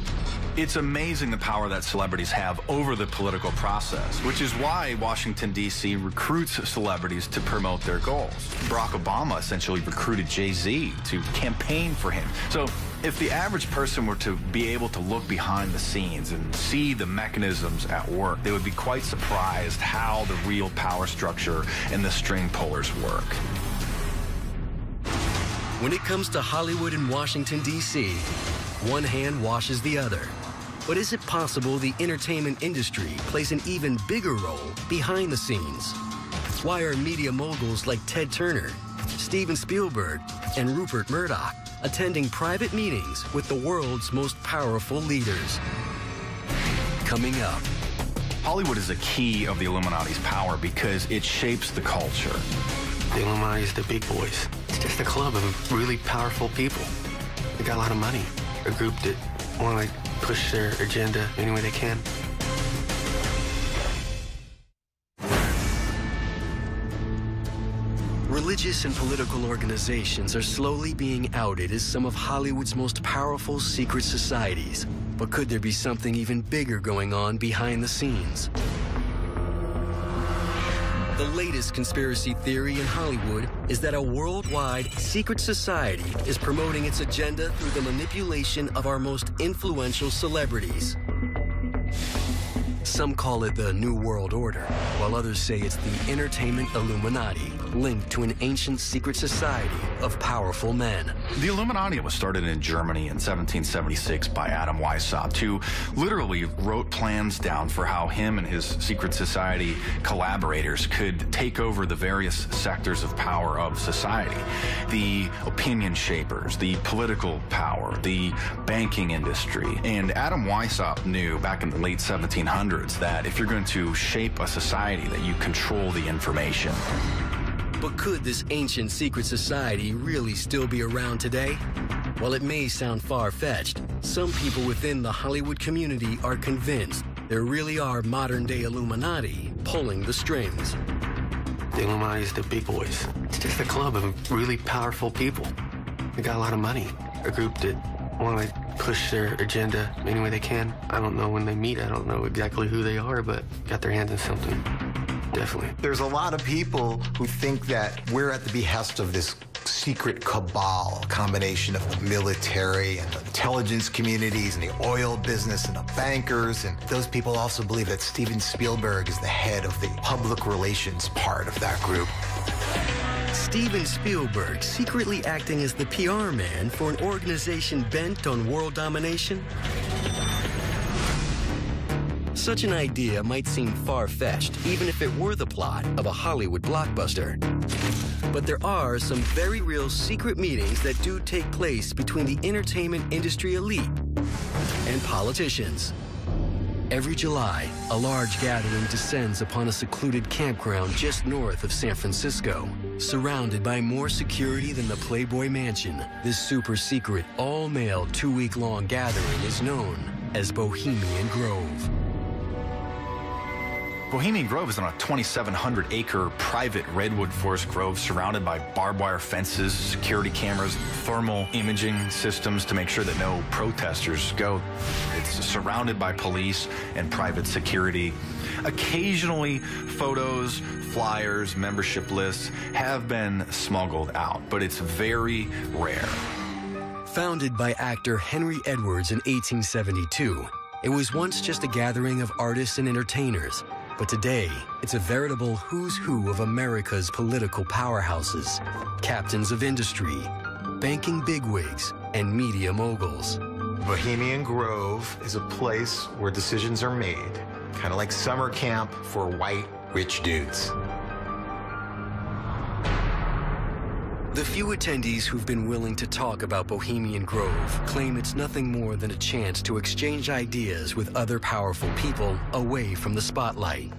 It's amazing the power that celebrities have over the political process, which is why Washington, D.C. recruits celebrities to promote their goals. Barack Obama essentially recruited Jay-Z to campaign for him. So if the average person were to be able to look behind the scenes and see the mechanisms at work, they would be quite surprised how the real power structure and the string pullers work. When it comes to Hollywood and Washington, D.C., one hand washes the other. But is it possible the entertainment industry plays an even bigger role behind the scenes? Why are media moguls like Ted Turner, Steven Spielberg, and Rupert Murdoch attending private meetings with the world's most powerful leaders? Coming up. Hollywood is a key of the Illuminati's power because it shapes the culture. The Illuminati is the big boys. It's just a club of really powerful people. They got a lot of money. A group that want to push their agenda any way they can. Religious and political organizations are slowly being outed as some of Hollywood's most powerful secret societies. But could there be something even bigger going on behind the scenes? The latest conspiracy theory in Hollywood is that a worldwide secret society is promoting its agenda through the manipulation of our most influential celebrities. Some call it the New World Order, while others say it's the entertainment Illuminati, linked to an ancient secret society of powerful men. The Illuminati was started in Germany in 1776 by Adam Weishaupt, who literally wrote plans down for how him and his secret society collaborators could take over the various sectors of power of society. The opinion shapers, the political power, the banking industry. And Adam Weishaupt knew back in the late 1700s that if you're going to shape a society, that you control the information. But could this ancient secret society really still be around today? While it may sound far-fetched, some people within the Hollywood community are convinced there really are modern-day Illuminati pulling the strings. The Illuminati is the big boys. It's just a club of really powerful people. They got a lot of money. A group that want to push their agenda any way they can. I don't know when they meet. I don't know exactly who they are, but got their hands in something. Definitely. There's a lot of people who think that we're at the behest of this secret cabal, a combination of the military and the intelligence communities and the oil business and the bankers. And those people also believe that Steven Spielberg is the head of the public relations part of that group. Steven Spielberg secretly acting as the PR man for an organization bent on world domination? Such an idea might seem far-fetched, even if it were the plot of a Hollywood blockbuster. But there are some very real secret meetings that do take place between the entertainment industry elite and politicians. Every July, a large gathering descends upon a secluded campground just north of San Francisco. Surrounded by more security than the Playboy Mansion, this super-secret, all-male, 2-week-long gathering is known as Bohemian Grove. Bohemian Grove is on a 2,700-acre private redwood forest grove surrounded by barbed wire fences, security cameras, thermal imaging systems to make sure that no protesters go. It's surrounded by police and private security. Occasionally, photos, flyers, membership lists have been smuggled out, but it's very rare. Founded by actor Henry Edwards in 1872, it was once just a gathering of artists and entertainers. But today, it's a veritable who's who of America's political powerhouses, captains of industry, banking bigwigs, and media moguls. Bohemian Grove is a place where decisions are made, kind of like summer camp for white, rich dudes. The few attendees who've been willing to talk about Bohemian Grove claim it's nothing more than a chance to exchange ideas with other powerful people away from the spotlight.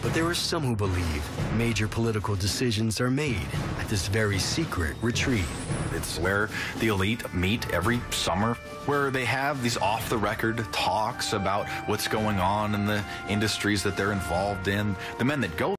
But there are some who believe major political decisions are made at this very secret retreat. It's where the elite meet every summer, where they have these off-the-record talks about what's going on in the industries that they're involved in. The men that go